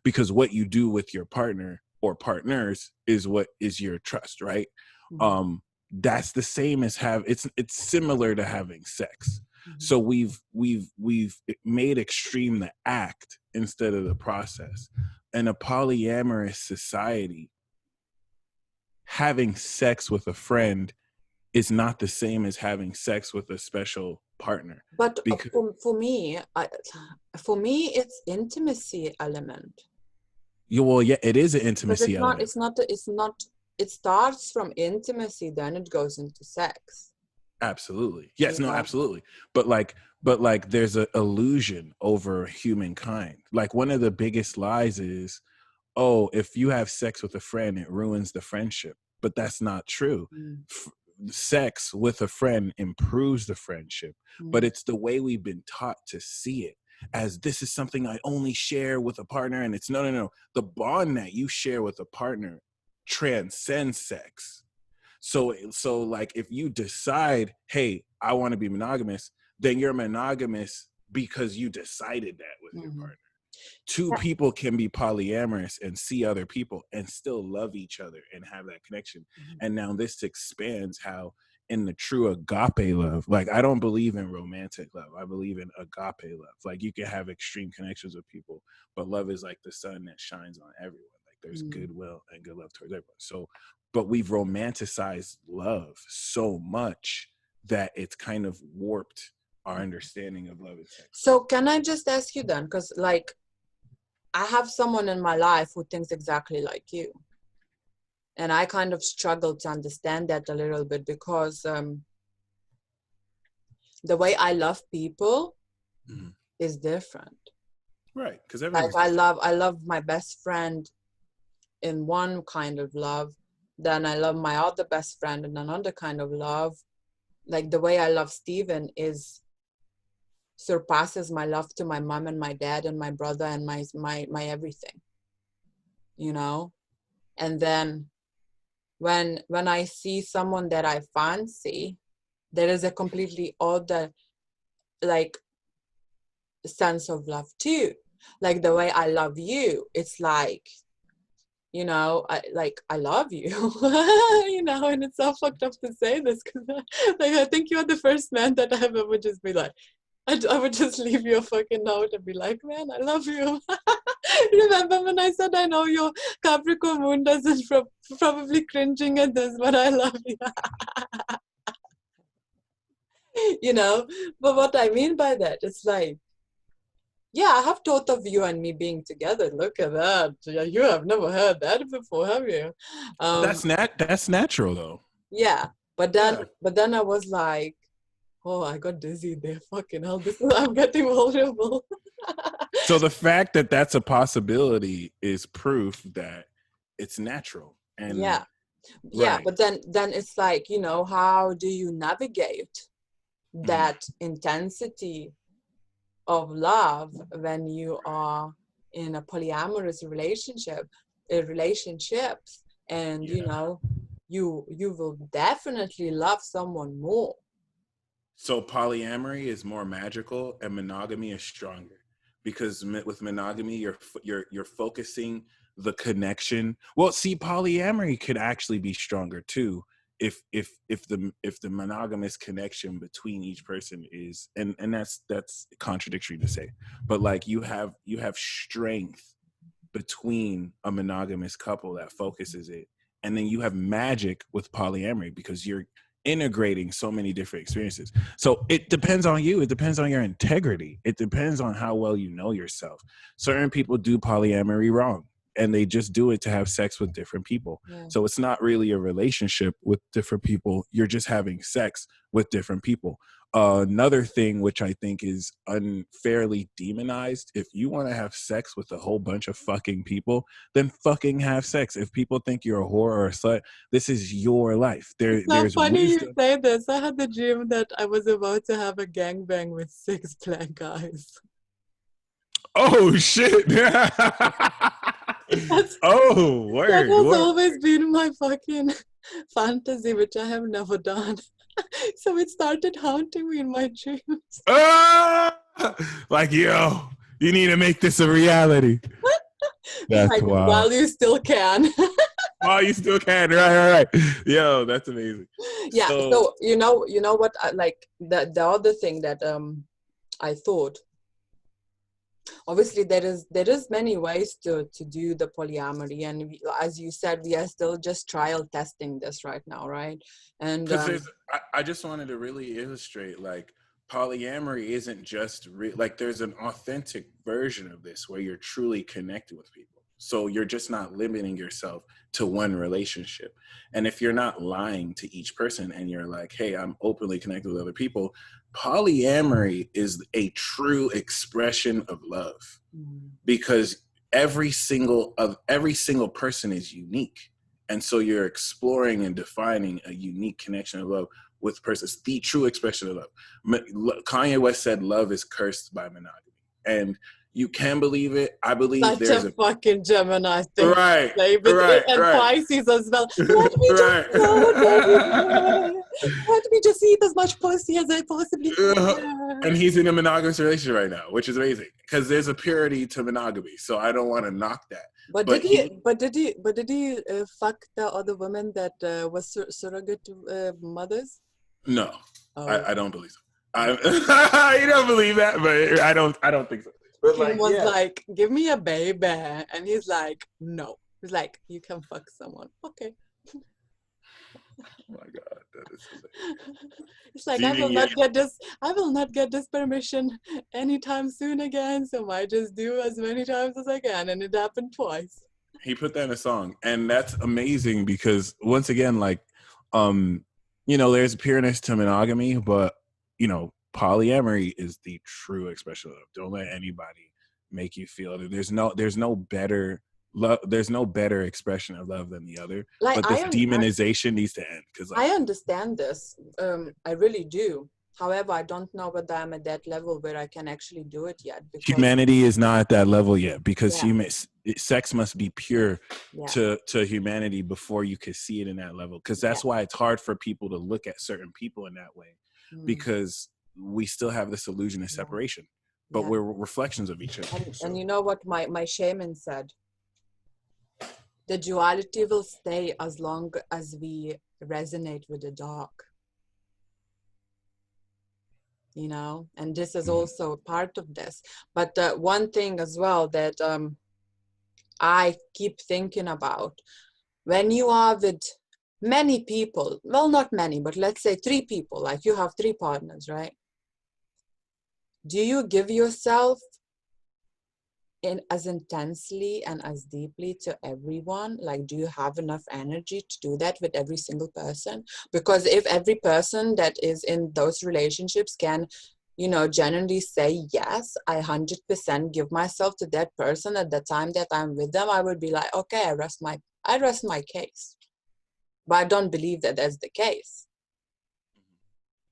because what you do with your partner or partners is what is your trust, right? Mm-hmm. That's the same as it's similar to having sex. Mm-hmm. So we've made extreme the act instead of the process. In a polyamorous society, having sex with a friend is not the same as having sex with a special partner. But Because for me, it's intimacy element. yeah, it is an But intimacy element. it's not, it starts from intimacy, then it goes into sex. Absolutely. Yes, You no, know? absolutely. But like there's an illusion over humankind. Like, one of the biggest lies is, oh, if you have sex with a friend, it ruins the friendship. But that's not true. Mm. Sex with a friend improves the friendship, but Mm. it's the way we've been taught to see it, as this is something I only share with a partner. And it's no. The bond that you share with a partner transcends sex. So like, if you decide, hey, I want to be monogamous, then you're monogamous because you decided that with your partner. Two people can be polyamorous and see other people and still love each other and have that connection. And now this expands how, in the true agape love, like, I don't believe in romantic love, I believe in agape love. Like, you can have extreme connections with people, but love is like the sun that shines on everyone. Like, there's goodwill and good love towards everyone. So, but we've romanticized love so much that it's kind of warped our understanding of love and sex. So can I just ask you then, because like, I have someone in my life who thinks exactly like you. And I kind of struggle to understand that a little bit, because the way I love people is different. Right, because Like, I love my best friend in one kind of love. Then I love my other best friend in another kind of love. Like, the way I love Steven surpasses my love to my mom and my dad and my brother and my everything, you know? And then when I see someone that I fancy, there is a completely other, like, sense of love too. Like, the way I love you, it's like, you know, I love you. You know, and it's so fucked up to say this, because like, I think you're the first man that I have ever just be like, I would just leave you a fucking note and be like, man, I love you. Remember when I said, I know your Capricorn moon doesn't probably cringing at this, but I love you. You know, but what I mean by that, it's like, yeah, I have thought of you and me being together. Look at that. You have never heard that before, have you? That's natural though. Yeah, but then I was like, oh, I got dizzy there. Fucking hell, I'm getting vulnerable. So the fact that that's a possibility is proof that it's natural. And Yeah, right. but then it's like, you know, how do you navigate that intensity of love when you are in a polyamorous relationships, and you know, you will definitely love someone more. So polyamory is more magical and monogamy is stronger, because with monogamy you're focusing the connection. Well, see, polyamory could actually be stronger too the monogamous connection between each person is, and that's contradictory to say, but like you have strength between a monogamous couple that focuses it, and then you have magic with polyamory because you're integrating so many different experiences. So it depends on you. It depends on your integrity. It depends on how well you know yourself. Certain people do polyamory wrong, and they just do it to have sex with different people. Yeah. So it's not really a relationship with different people. You're just having sex with different people. Another thing which I think is unfairly demonized, if you want to have sex with a whole bunch of fucking people, then fucking have sex. If people think you're a whore or a slut, this is your life. It's so There's funny wisdom. you say this. I had the dream that I was about to have a gangbang with 6 black guys. Oh shit. Oh, word. That has word. always been my fucking fantasy, which I have never done. So it started haunting me in my dreams. Like, yo, you need to make this a reality. That's like, wild. while you still can. While you still can, right. Yo, that's amazing. Yeah. So you know what? Like the other thing that I thought. Obviously, there is many ways to do the polyamory, and we, as you said, we are still just trial testing this right now, right? And because I just wanted to really illustrate, like, polyamory isn't just like there's an authentic version of this where you're truly connected with people. So you're just not limiting yourself to one relationship. And if you're not lying to each person and you're like, hey, I'm openly connected with other people, polyamory is a true expression of love, because every single person is unique. And so you're exploring and defining a unique connection of love with persons, the true expression of love. Kanye West said love is cursed by monogamy. And you can believe it. I believe there's a fucking Gemini thing. Right. And Pisces as well. Let me just go, baby. Let me just eat as much pussy as I possibly can. And he's in a monogamous relationship right now, which is amazing because there's a purity to monogamy. So I don't want to knock that. But did he fuck the other women that was surrogate mothers? No, I don't believe so. You don't believe that, but I don't think so. But Kim was like, give me a baby. And he's like, no. He's like, you can fuck someone. Okay. Oh my God, that is hilarious. It's like, I will not get this permission anytime soon again. So I just do as many times as I can. And it happened twice. He put that in a song. And that's amazing because once again, like, there's pureness to monogamy, but, polyamory is the true expression of love. Don't let anybody make you feel that there's no better love. There's no better expression of love than the other. Like, but this demonization needs to end. Because I understand this. I really do. However, I don't know whether I'm at that level where I can actually do it yet. Humanity is not at that level yet because sex must be pure to humanity before you could see it in that level. Because that's why it's hard for people to look at certain people in that way, because we still have this illusion of separation, but we're reflections of each other. And you know what my shaman said? The duality will stay as long as we resonate with the dark. And this is also part of this. But one thing as well that I keep thinking about, when you are with many people, well, not many, but let's say 3 people, like you have 3 partners, right? Do you give yourself as intensely and as deeply to everyone? Like, do you have enough energy to do that with every single person? Because if every person that is in those relationships can, genuinely say, yes, I 100% give myself to that person at the time that I'm with them, I would be like, okay, I rest my case. But I don't believe that that's the case.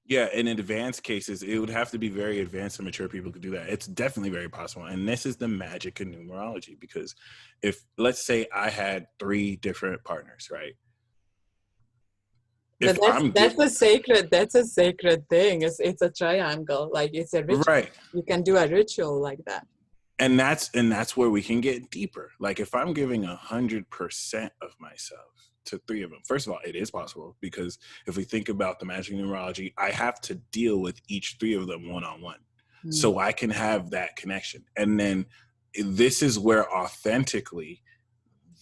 Yeah, in advanced cases, it would have to be very advanced and mature people could do that. It's definitely very possible. And this is the magic in numerology, because if, let's say I had 3 different partners, right? But that's a sacred thing. It's a triangle. Like, it's a ritual. Right. You can do a ritual like that. And that's where we can get deeper. Like if I'm giving 100% of myself to three of them, first of all, it is possible, because if we think about the magic numerology, I have to deal with each three of them one-on-one. So I can have that connection. And then this is where authentically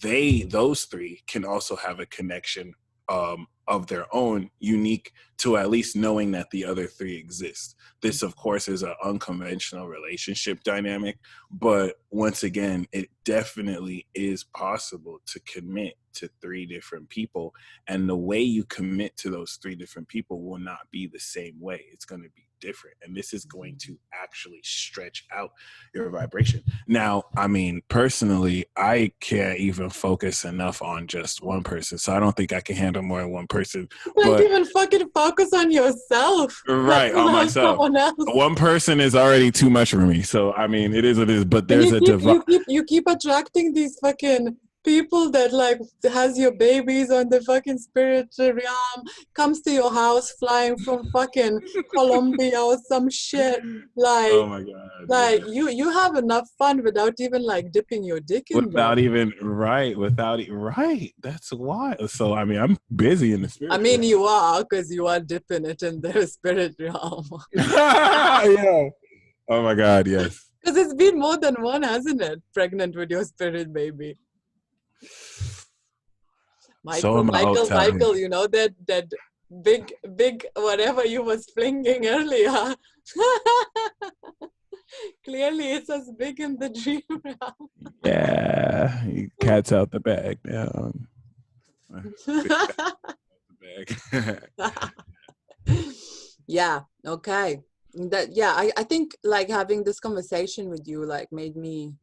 those three can also have a connection of their own, unique to at least knowing that the other three exist. This, of course, is an unconventional relationship dynamic, but once again, it definitely is possible to commit to three different people, and the way you commit to those three different people will not be the same way. It's going to be different, and this is going to actually stretch out your vibration. Now, I mean, personally, I can't even focus enough on just one person, so I don't think I can handle more than one person. Like, But even fucking focus on yourself, right, on myself. someone else. One person is already too much for me, so I mean, it is what it is. But there's you keep attracting these fucking people that like has your babies on the fucking spirit realm, comes to your house flying from fucking Colombia or some shit. Like, oh my god, like yeah. you have enough fun without even like dipping your dick in Without them. even right. That's why. So I mean, I'm busy in the spirit. I mean, you are, because you are dipping it in their spirit realm. Yeah. Oh my god, yes. Because it's been more than one, hasn't it? Pregnant with your spirit baby. Michael, you know that big whatever you was flinging earlier. Clearly it's as big in the dream realm. Yeah, cat's out the bag now. Yeah, okay. I think like having this conversation with you like made me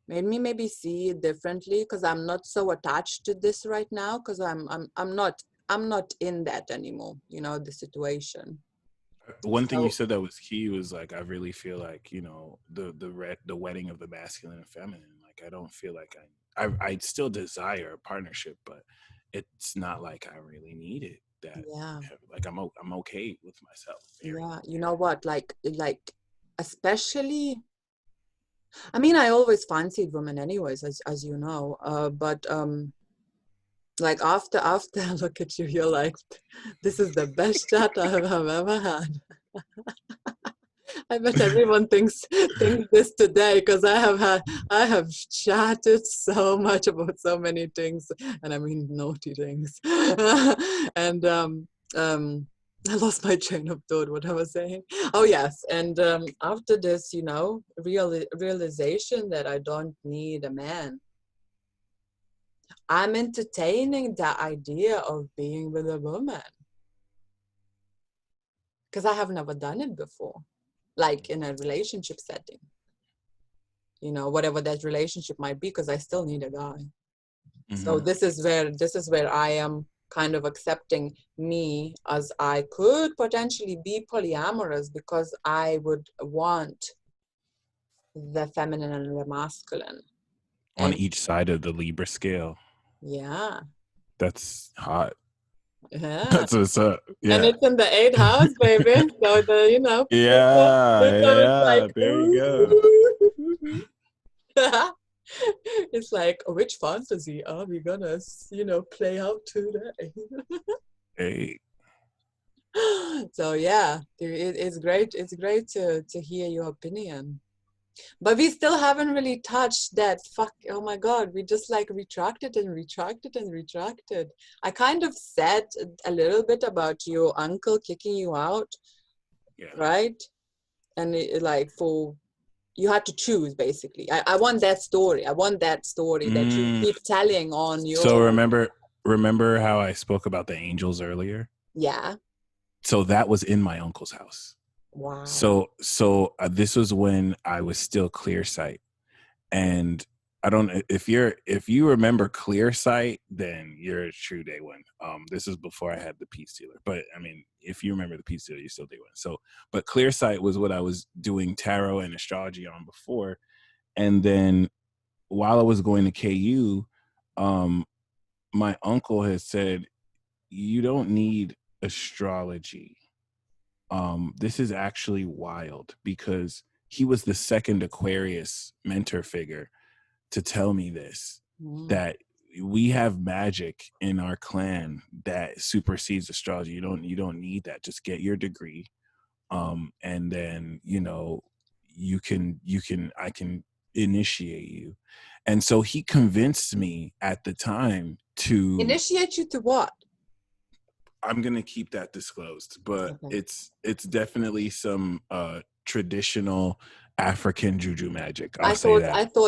maybe see it differently, because I'm not so attached to this right now, because I'm not in that anymore, you know, the situation. One thing you said that was key was like, I really feel like, you know, the wedding of the masculine and feminine. Like I don't feel like I still desire a partnership, but it's not like I really need it. That like I'm okay with myself. Yeah, you know what? Like especially, I mean, I always fancied women anyways, as you know. But like after I look at you, you're like, this is the best chat I have ever had. I bet everyone thinks this today, because I have chatted so much about so many things, and I mean naughty things. And I lost my train of thought, what I was saying. Oh yes, and after this, you know, realization that I don't need a man, I'm entertaining the idea of being with a woman, because I have never done it before, like in a relationship setting, you know, whatever that relationship might be, because I still need a guy. So this is where I am kind of accepting me, as I could potentially be polyamorous, because I would want the feminine and the masculine On each side of the Libra scale. Yeah. That's hot. Yeah. That's what's up. Yeah. And it's in the 8th house, baby. So you know. Yeah. Like, there you go. It's like, which fantasy are we gonna, you know, play out today? Hey. So yeah, it's great. It's great to hear your opinion. But we still haven't really touched that oh my God, we just like retracted and retracted and retracted. I kind of said a little bit about your uncle kicking you out, right? And like you had to choose, basically. I want that story. I want that story that you keep telling on your... So remember how I spoke about the angels earlier? Yeah. So that was in my uncle's house. Wow. So this was when I was still clear sight, and I don't, if you remember clear sight, then you're a true day one. This is before I had the peace dealer, but I mean, if you remember the peace dealer, you're still day one. So, but clear sight was what I was doing tarot and astrology on before, and then while I was going to KU, my uncle has said, you don't need astrology. This is actually wild, because he was the second Aquarius mentor figure to tell me this, that we have magic in our clan that supersedes astrology. You don't need that. Just get your degree. And then, I can initiate you. And so he convinced me at the time to initiate you to what? I'm going to keep that disclosed, but it's definitely some traditional African juju magic. I thought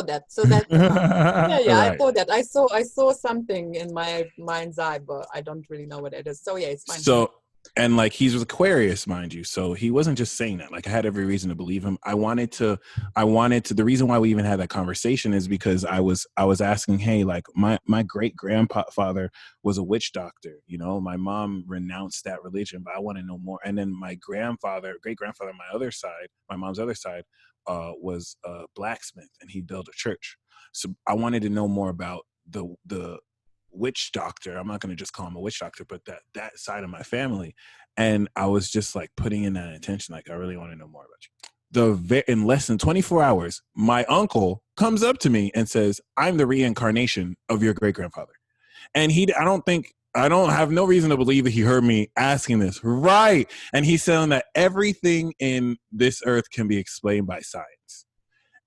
that. So that's yeah. Right. I thought that. I saw something in my mind's eye, but I don't really know what it is. So yeah, it's fine. So, and like, he's Aquarius, mind you, so he wasn't just saying that. Like, I had every reason to believe him. I wanted to. The reason why we even had that conversation is because I was asking, hey, like, my great grandfather was a witch doctor. My mom renounced that religion, but I want to know more. And then my great grandfather, my mom's other side, was a blacksmith, and he built a church. So I wanted to know more about the witch doctor. I'm not going to just call him a witch doctor, but that side of my family. And I was just like putting in that intention, like, I really want to know more about you. In less than 24 hours, my uncle comes up to me and says, I'm the reincarnation of your great grandfather. And I don't have no reason to believe that he heard me asking this. Right. And he's saying that everything in this earth can be explained by science,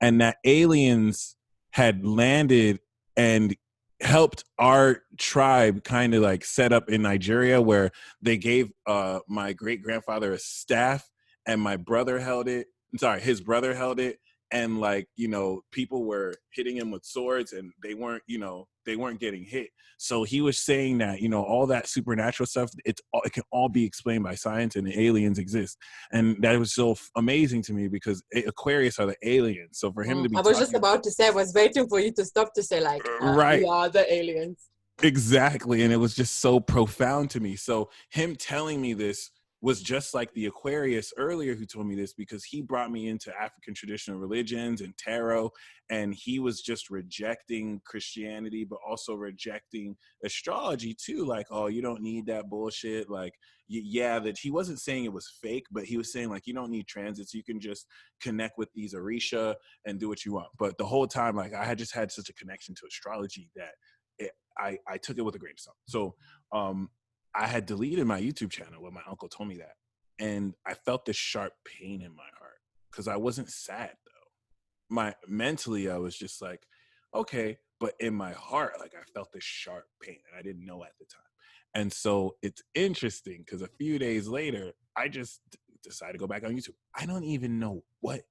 and that aliens had landed and helped our tribe kind of like set up in Nigeria, where they gave my great grandfather a staff, and his brother held it, and like, people were hitting him with swords, and they weren't getting hit. So he was saying that, all that supernatural stuff, it can all be explained by science, and the aliens exist. And that was so amazing to me, because Aquarius are the aliens. So for him to be, I was just about to say, I was waiting for you to stop to say, like, right, we are the aliens. Exactly. And it was just so profound to me. So him telling me this was just like the Aquarius earlier who told me this, because he brought me into African traditional religions and tarot, and he was just rejecting Christianity, but also rejecting astrology too. Like, oh, you don't need that bullshit. Like, yeah, that he wasn't saying it was fake, but he was saying, like, you don't need transits. You can just connect with these Orisha and do what you want. But the whole time, like, I had just had such a connection to astrology that I took it with a grain of salt. So I had deleted my YouTube channel when my uncle told me that. And I felt this sharp pain in my heart, because I wasn't sad though. Mentally, I was just like, okay. But in my heart, like, I felt this sharp pain, and I didn't know at the time. And so it's interesting, because a few days later, I just decided to go back on YouTube. I don't even know what.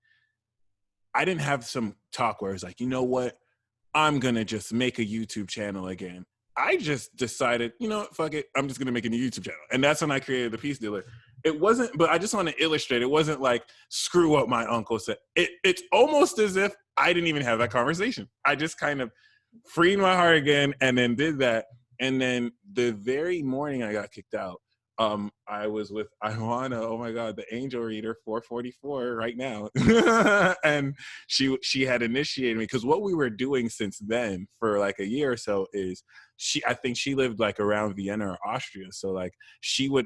I didn't have some talk where it's like, you know what? I'm going to just make a YouTube channel again. I just decided, fuck it. I'm just going to make a new YouTube channel. And that's when I created The Peace Dealer. It wasn't, but I just want to illustrate, it wasn't like, screw what my uncle said. It's almost as if I didn't even have that conversation. I just kind of freed my heart again, and then did that. And then the very morning I got kicked out, I was with Iwana, oh my God, the angel reader 444 right now. And she had initiated me, because what we were doing since then for like a year or so is I think she lived like around Vienna or Austria. So like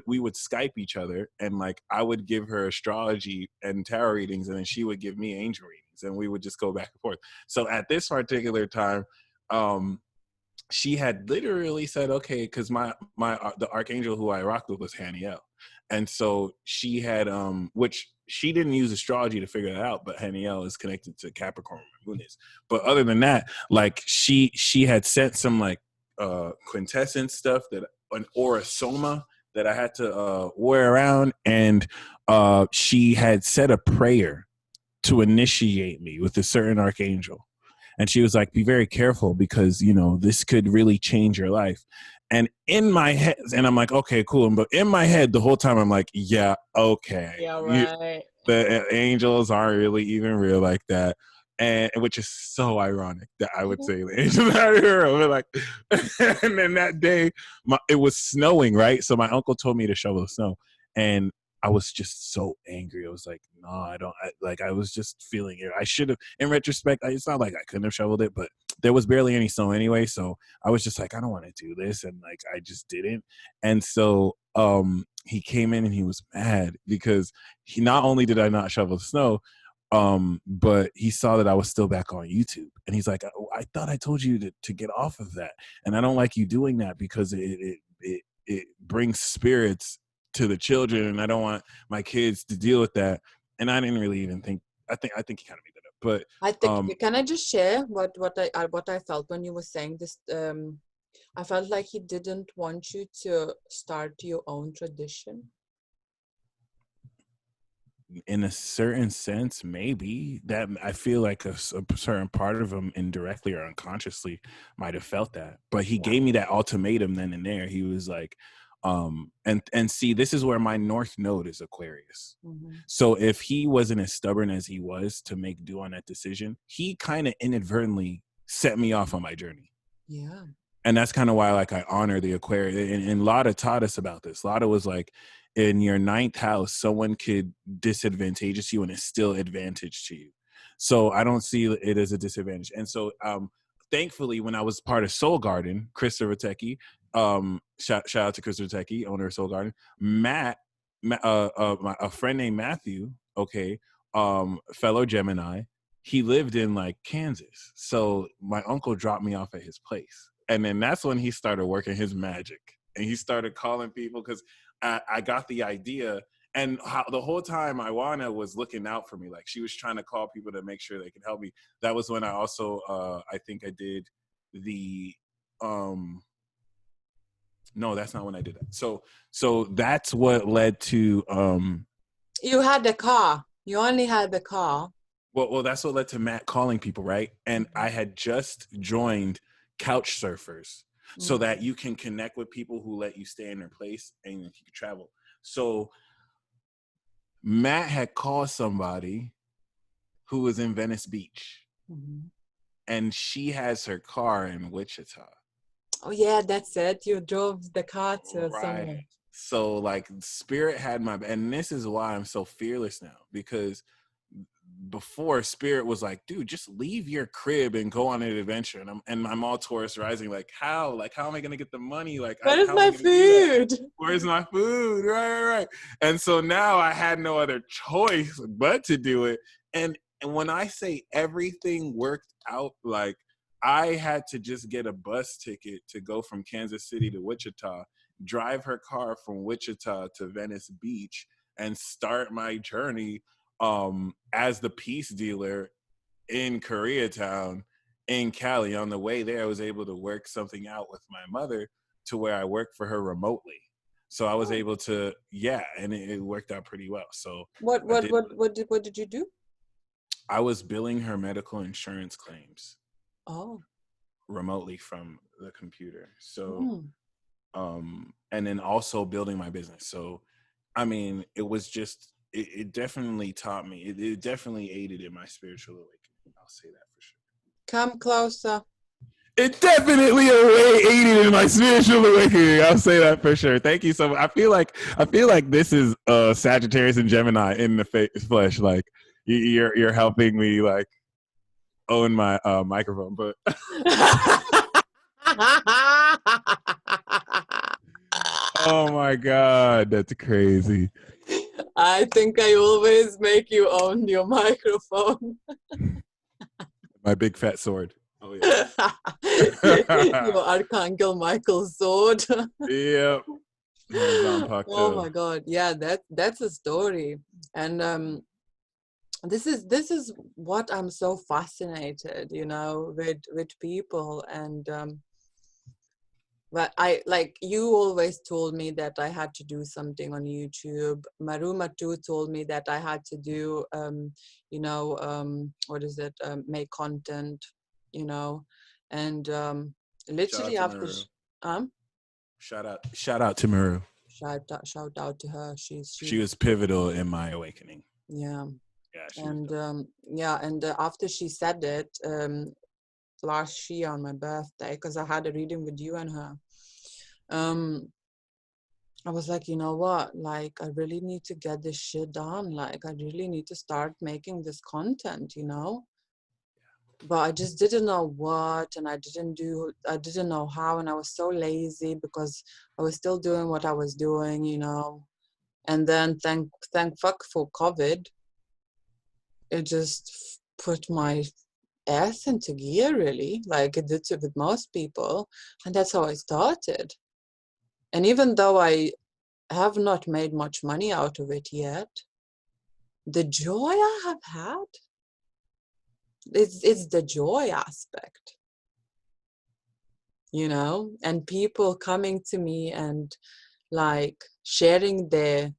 we would Skype each other, and like I would give her astrology and tarot readings, and then she would give me angel readings, and we would just go back and forth. So at this particular time, she had literally said, okay, because the Archangel who I rocked with was Haniel. And so she had, which she didn't use astrology to figure that out, but Haniel is connected to Capricorn, moon is. But other than that, like she had sent some like quintessence stuff, that an aura soma that I had to wear around, and she had said a prayer to initiate me with a certain archangel. And she was like, be very careful, because, this could really change your life. And in my head, and I'm like, okay, cool. But in my head, the whole time, I'm like, yeah, okay. Yeah, right. The angels aren't really even real like that. And which is so ironic that I would say the angels aren't real. Like, and then that day, it was snowing, right? So my uncle told me to shovel the snow. And I was just so angry. I was like, no, I was just feeling it. I should have, in retrospect, it's not like I couldn't have shoveled it, but there was barely any snow anyway. So I was just like, I don't want to do this. And like, I just didn't. And so he came in, and he was mad, because not only did I not shovel the snow, But he saw that I was still back on YouTube, and he's like, I thought I told you to get off of that, and I don't like you doing that because it brings spirits to the children, and I don't want my kids to deal with that. And I didn't really even think. I think he kind of made that up. But I think, can I just share what I felt when you were saying this? I felt like he didn't want you to start your own tradition. In a certain sense, maybe that I feel like a certain part of him, indirectly or unconsciously, might have felt that. But he gave me that ultimatum then and there. He was like, and see, this is where my North Node is Aquarius. Mm-hmm. So if he wasn't as stubborn as he was to make do on that decision, he kind of inadvertently set me off on my journey. Yeah. And that's kind of why, like, I honor the Aquarius. And Lotta taught us about this. Lotta was like, in your 9th house, someone could disadvantageous you and it's still advantage to you. So I don't see it as a disadvantage. And so thankfully, when I was part of Soul Garden, Christopher Techie, shout out to Christopher Techie, owner of Soul Garden, a friend named Matthew, fellow Gemini, he lived in like Kansas. So my uncle dropped me off at his place. And then that's when he started working his magic. And he started calling people because I got the idea. And how, the whole time Iwana was looking out for me. Like, she was trying to call people to make sure they could help me. That was when I also, I think I did the, no, that's not when I did that. So that's what led to. You had the car. You only had the car. Well, that's what led to Matt calling people, right? And I had just joined Couch Surfers, so that you can connect with people who let you stay in their place and you can travel. So Matt had called somebody who was in Venice Beach, and she has her car in Wichita. Oh yeah, that's it. You drove the car to somewhere. So like, Spirit had my, and this is why I'm so fearless now, because before, Spirit was like, dude, just leave your crib and go on an adventure. And I'm all Taurus rising, like, how am I gonna get the money? Like, where's my food? Where's my food? Right. And so now I had no other choice but to do it. And when I say everything worked out, like, I had to just get a bus ticket to go from Kansas City to Wichita, drive her car from Wichita to Venice Beach, and start my journey as the peace dealer in Koreatown in Cali. On the way there, I was able to work something out with my mother to where I worked for her remotely. So I was able to, and it worked out pretty well. So what did you do? I was billing her medical insurance claims. Oh. Remotely from the computer. So and then also building my business. So I mean, it was just, it definitely taught me, it definitely aided in my spiritual awakening. I'll say that for sure. Come closer. It definitely aided in my spiritual awakening. I'll say that for sure. Thank you so much. I feel like this is Sagittarius and Gemini in the flesh. Like, you're helping me like own my microphone, but oh my God, that's crazy. I think I always make you own your microphone. My big fat sword. Oh yeah. Your Archangel Michael sword. Yep. Oh my God. Yeah, that's a story. And this is what I'm so fascinated, with people. And but I, like, you always told me that I had to do something on YouTube. Maruma too told me that I had to do, make content, and literally after. Shout out to Maru. Shout out to her. She was pivotal in my awakening. Yeah. Yeah. And after she said it, last year on my birthday, because I had a reading with you and her, I was like, you know what, like, I really need to get this shit done. Like, I really need to start making this content, but I just didn't know what, and I didn't know how, and I was so lazy because I was still doing what I was doing, and then thank fuck for COVID. it just put my ass into gear, really, like it did with most people. And that's how I started. And even though I have not made much money out of it yet, the joy I have had, it's the joy aspect, you know, and people coming to me and like sharing their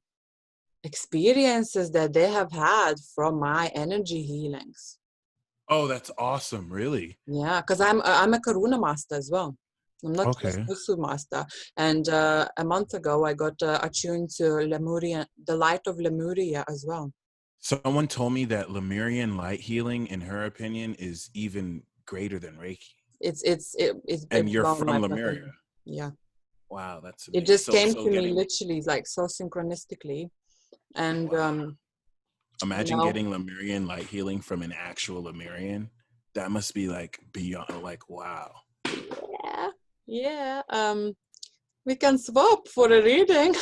experiences that they have had from my energy healings. Oh, that's awesome. Really? Yeah, because I'm a Karuna master as well. I'm not just Okay. Usu master. And a month ago, I got attuned to Lemuria, the light of Lemuria as well. Someone told me that Lemurian light healing, in her opinion, is even greater than Reiki. It And you're blown my from fucking, Lemuria. yeah. Wow, that's It amazing. just came So to me getting, literally like so synchronistically. And wow. you Imagine know, getting Lemurian light healing from an actual Lemurian. That must be like beyond, like, wow. yeah. We can swap for a reading.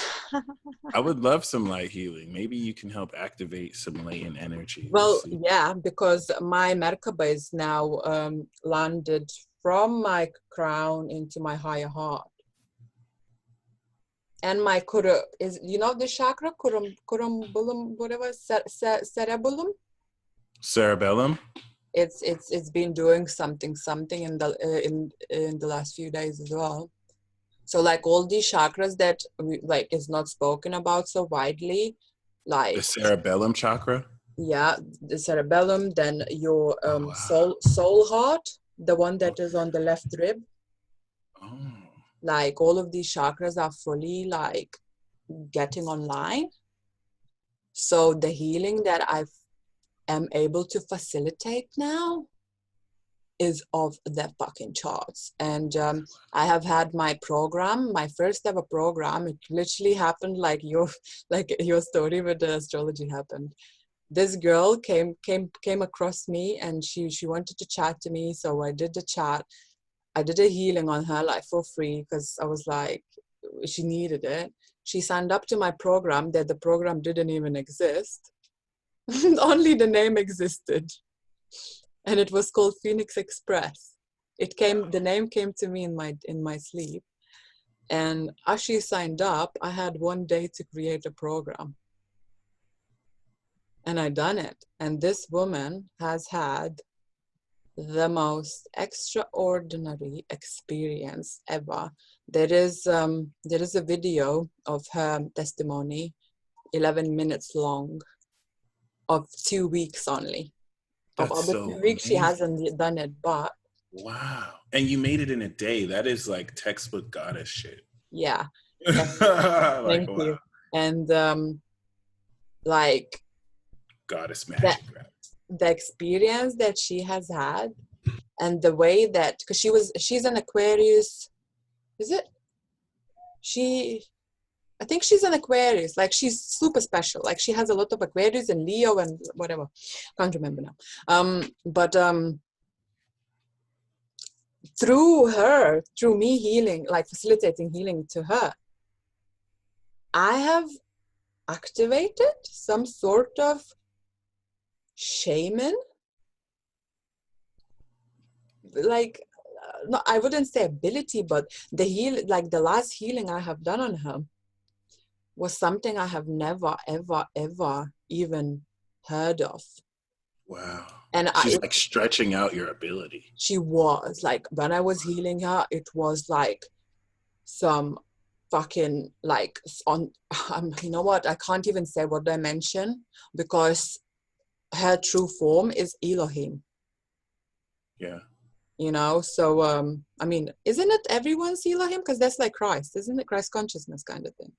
I would love some light healing. Maybe you can help activate some latent energy. We'll Well, see. yeah, because my Merkaba is now landed from my crown into my higher heart. And my Kuru is, you know, the chakra, Kurumbulum, whatever, cerebellum. Cerebellum? It's been doing something in the last few days as well. So like all these chakras that like is not spoken about so widely, The like cerebellum chakra? yeah, the cerebellum, then your Oh, wow. soul heart, the one that is Okay. on the left rib. Oh, Like all of these chakras are fully like getting online. So the healing that I am able to facilitate now is off the fucking charts. And I have had my program, my first ever program. It literally happened like your story with the astrology happened. This girl came across me and she wanted to chat to me. So I did the chat. I did a healing on her like for free because I was like, she needed it. She signed up to my program that the program didn't even exist. Only the name existed. And it was called Phoenix Express. The name came to me in my sleep. And as she signed up, I had one day to create a program. And I done it. And this woman has had the most extraordinary experience ever. There is a video of her testimony, 11 minutes long, of 2 weeks only. Of that's other so 2 weeks, she amazing. hasn't done it, but Wow. And you made it in a day. That is like textbook goddess shit. yeah. Like, Thank wow. you. And like Goddess that magic, right? the experience that she has had and the way that because she's an Aquarius, is it? I think she's an Aquarius. Like she's super special. Like she has a lot of Aquarius and Leo and whatever. Can't remember now. But through me healing, like facilitating healing to her, I have activated some sort of shaman. Like, no, I wouldn't say ability, but the last healing I have done on her was something I have never, ever, ever even heard of. Wow. And She's like stretching out your ability. she was like, when I was healing her, it was like some fucking like on, you know what? I can't even say what dimension because her true form is Elohim. Yeah. You know, so I mean, isn't it everyone's Elohim? Because that's like Christ, isn't it? Christ consciousness kind of thing.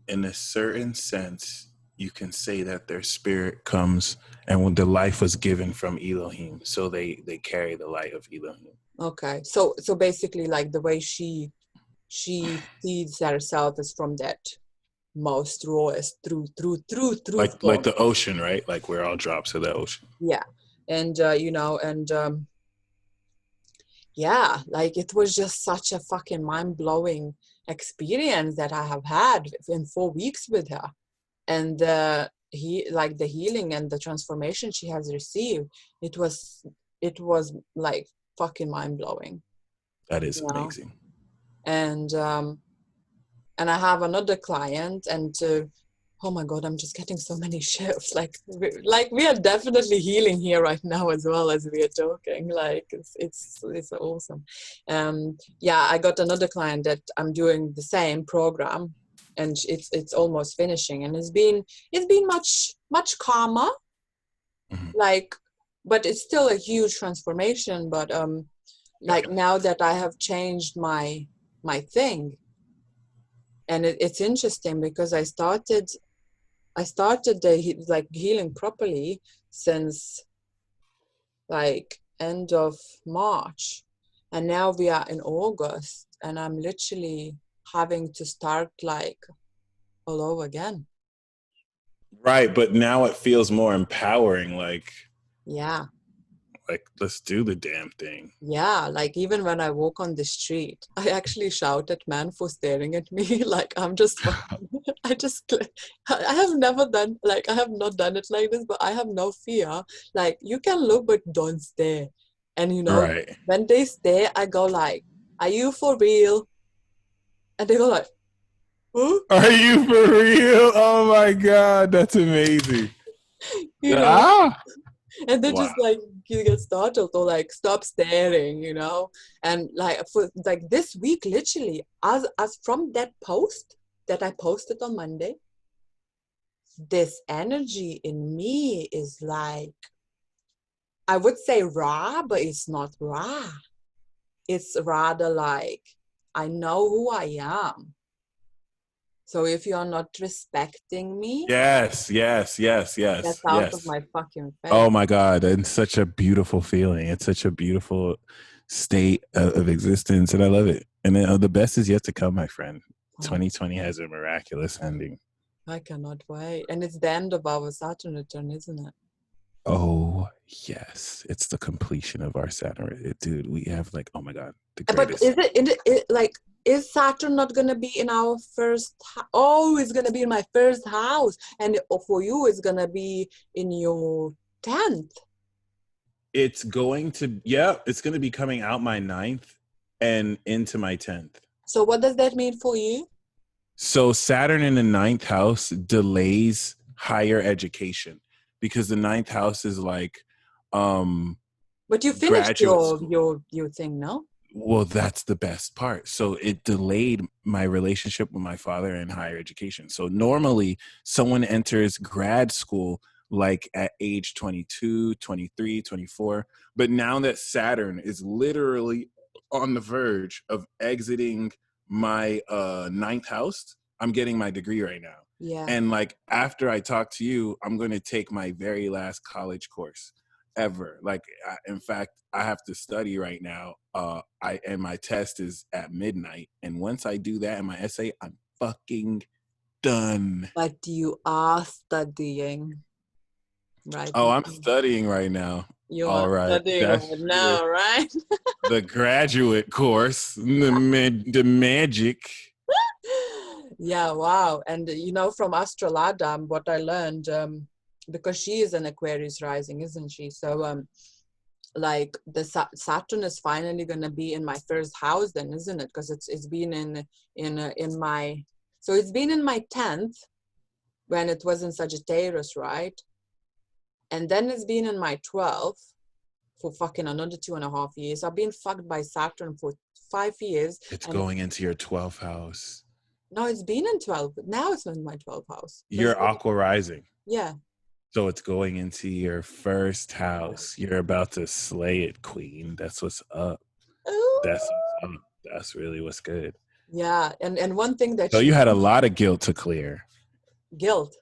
In a certain sense, you can say that their spirit comes and when the life was given from Elohim, so they carry the light of Elohim. Okay, so basically, like the way she sees herself is from that most rawest through Like form. the ocean, right? Like we're all drops of the ocean. Yeah, and you know, and yeah, like it was just such a fucking mind-blowing experience that I have had in 4 weeks with her. And like the healing and the transformation she has received, it was like fucking mind-blowing, That is you know. amazing. And I have another client, and oh my god, I'm just getting so many shifts. Like we are definitely healing here right now as well as we are talking. Like it's awesome. Yeah, I got another client that I'm doing the same program, and it's almost finishing, and it's been much calmer. Mhm. Like, but it's still a huge transformation. But like now that I have changed my thing, and it's interesting because I started the like healing properly since like end of March, and now we are in August, and I'm literally having to start like all over again. Right, but now it feels more empowering. Yeah, Let's do the damn thing. yeah. Like even when I walk on the street, I actually shout at men for staring at me. Like I'm just fucking, I have never done, like I have not done it like this, but I have no fear. Like you can look, but don't stare. And you know, Right. when they stare, I go like, "Are you for real?" And they go like, "Huh?" Are you for real? Oh my god, that's amazing. You know. Ah, And they wow. just like you get startled or like stop staring, you know. And like for like this week, literally, as from that post that I posted on Monday, this energy in me is like, I would say raw, but it's not raw. It's rather like, I know who I am. So if you're not respecting me, Yes, yes, yes, that's yes, out of yes. my fucking Oh face. my god, it's such a beautiful feeling. It's such a beautiful state of existence, and I love it. And then, the best is yet to come, my friend. Oh, 2020 has a miraculous ending. I cannot wait. And it's the end of our Saturn return, isn't it? Oh yes, it's the completion of our Saturn. Dude, we have like, oh my god, the But greatest. like, is Saturn not gonna be in our first? Oh, it's gonna be in my first house, and for you, it's gonna be in your 10th. It's going to, yeah, it's going to be coming out my 9th and into my 10th. So what does that mean for you? So Saturn in the 9th house delays higher education because the 9th house is like But you finished graduate school. your thing, no? Well, that's the best part. So it delayed my relationship with my father in higher education. So normally someone enters grad school like at age 22, 23, 24. But now that Saturn is literally on the verge of exiting my 9th house, I'm getting my degree right now. Yeah. And like after I talk to you, I'm going to take my very last college course ever. Like, in fact, I have to study right now. And my test is at midnight. And once I do that in my essay, I'm fucking done. But you are studying right Oh, I'm now. studying right now. You All are right, studying that's right true. now, right? The graduate course, the magic. Yeah, wow. And you know, from Astrology, what I learned, because she is an Aquarius rising, isn't she? So like the Saturn is finally gonna be in my first house then, isn't it? Because it's been in my, so it's been in my 10th when it was in Sagittarius, right? And then it's been in my 12th for fucking another 2.5 years. I've been fucked by Saturn for 5 years. It's And going into your 12th house. no, it's been in 12, but now it's in my 12th house. You're aqua rising. Yeah. So it's going into your first house. You're about to slay it, queen. That's what's up. Ooh. That's what's up. That's really what's good. Yeah. And one thing that So she, you had a lot of guilt to clear. guilt.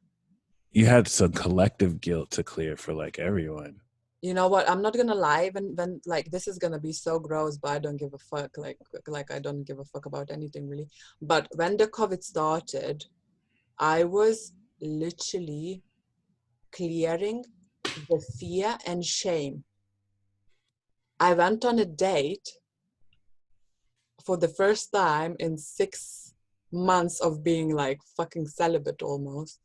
You had some collective guilt to clear for like everyone. You know what? I'm not gonna lie. When like this is gonna be so gross, but I don't give a fuck. Like I don't give a fuck about anything really. But when the COVID started, I was literally clearing the fear and shame. I went on a date for the first time in 6 months of being like fucking celibate almost.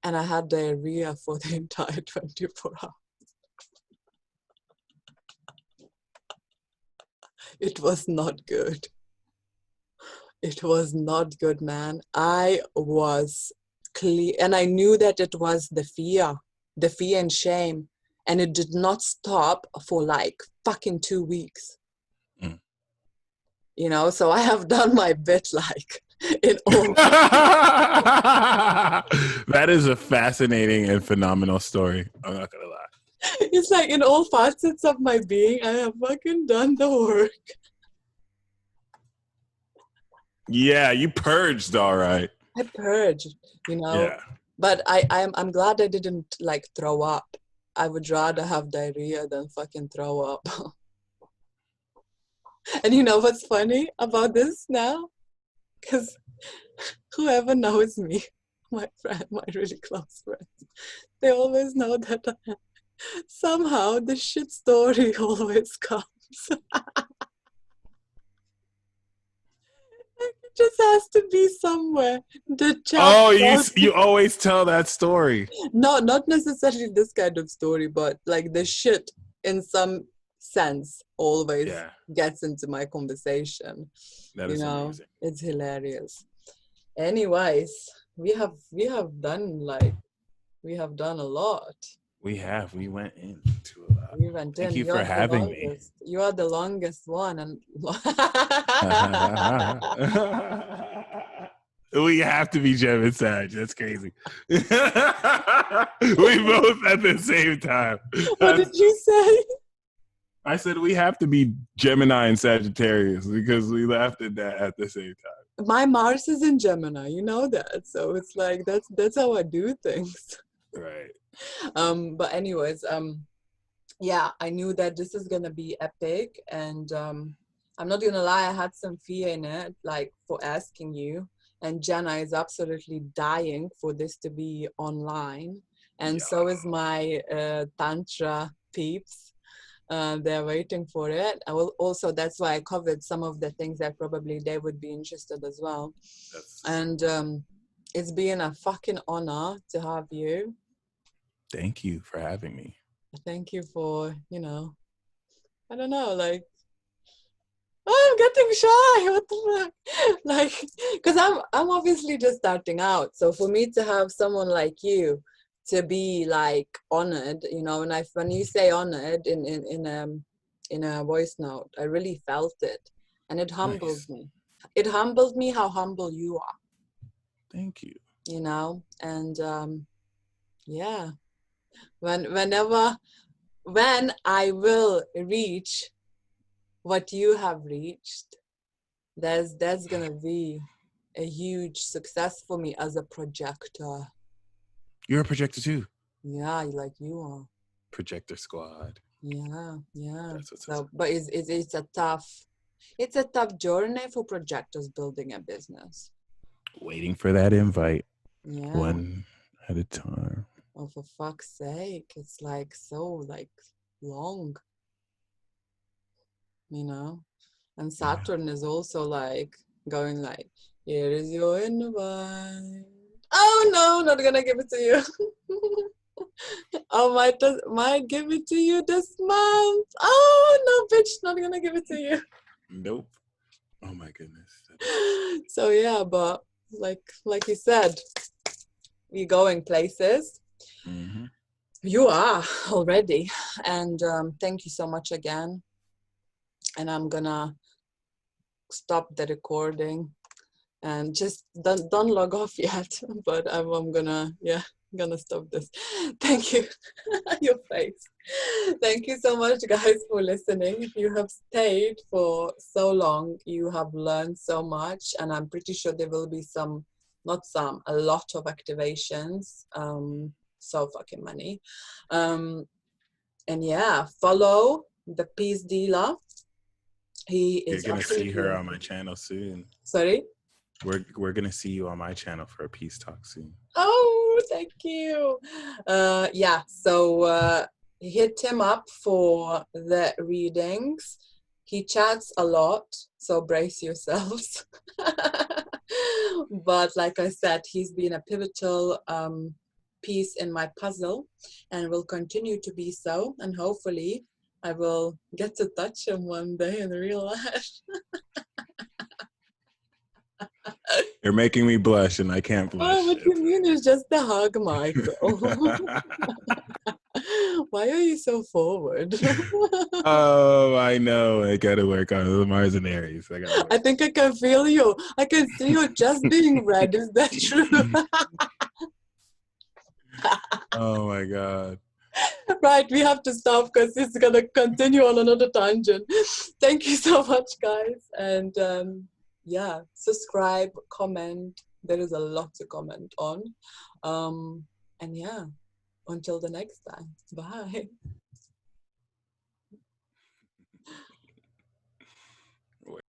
and I had diarrhea for the entire 24 hours. It was not good. It was not good, man. I was clear, and I knew that it was the fear and shame, and it did not stop for like fucking 2 weeks. You know, so I have done my bit, like, in all. That is a fascinating and phenomenal story. I'm not gonna lie. It's like in all facets of my being, I have fucking done the work. Yeah, you purged, all right. I purged, you know. Yeah. But I'm glad I didn't like throw up. I would rather have diarrhea than fucking throw up. And you know what's funny about this now? Because whoever knows me, my really close friends, they always know that somehow the shit story always comes. It just has to be somewhere. You always tell that story. No, not necessarily this kind of story, but like the shit in some sense always gets into my conversation. That is amazing. It's hilarious. Anyways, we have done a lot. We went into a lot. We went Thank in. you for having me. You are the longest one, and we have to be Gem and Sag. That's crazy. We both at the same time. What did you say? I said we have to be Gemini and Sagittarius because we laughed at that at the same time. My Mars is in Gemini, you know that. So it's like that's how I do things. Right. But anyways, yeah, I knew that this is gonna be epic, and I'm not gonna lie, I had some fear in it, like for asking you. And Jenna is absolutely dying for this to be online, and so is my Tantra peeps. They're waiting for it. I will also, that's why I covered some of the things that probably they would be interested as well. And it's been a fucking honor to have you. Thank you for having me. Thank you for, I don't know, like, I'm getting shy. What the fuck? Like, because I'm obviously just starting out. So for me to have someone like you to be like honored, and when you say honored in a voice note, I really felt it, and it humbled me. It humbled me how humble you are. Thank you. And yeah, when I will reach what you have reached, there's gonna be a huge success for me as a projector. You're a projector too. Yeah, like you are. Projector squad. Yeah. So, but it's a tough journey for projectors building a business. Waiting for that invite. Yeah. One at a time. Oh, for fuck's sake! It's like so like long. And Saturn is also like going like, here is your invite. Oh no, not gonna give it to you. Oh, might give it to you this month. Oh no, bitch, not gonna give it to you. Nope. Oh my goodness. So yeah, but like you said, we're going places. Mm-hmm. You are already, and thank you so much again. And I'm gonna stop the recording and just don't log off yet, but I'm gonna stop this. Thank you. Your face. Thank you so much, guys, for listening. If you have stayed for so long, you have learned so much, and I'm pretty sure there will be a lot of activations. So fucking money. And yeah, follow the Peace Dealer. You're gonna see her on my channel soon. Sorry? We're gonna see you on my channel for a peace talk soon. Oh, thank you. Yeah, so hit him up for the readings. He chats a lot, so brace yourselves. But like I said, he's been a pivotal piece in my puzzle and will continue to be so. And hopefully I will get to touch him one day in real life. You're making me blush, and I can't blush. Oh, what you mean? It's just a hug, Michael. Why are you so forward? Oh, I know. I gotta work on the Mars and Aries. I think I can feel you. I can see you just being red. Is that true? Oh my God. Right, we have to stop because it's going to continue on another tangent. Thank you so much, guys. And yeah, subscribe, comment. There is a lot to comment on. And yeah, until the next time. Bye.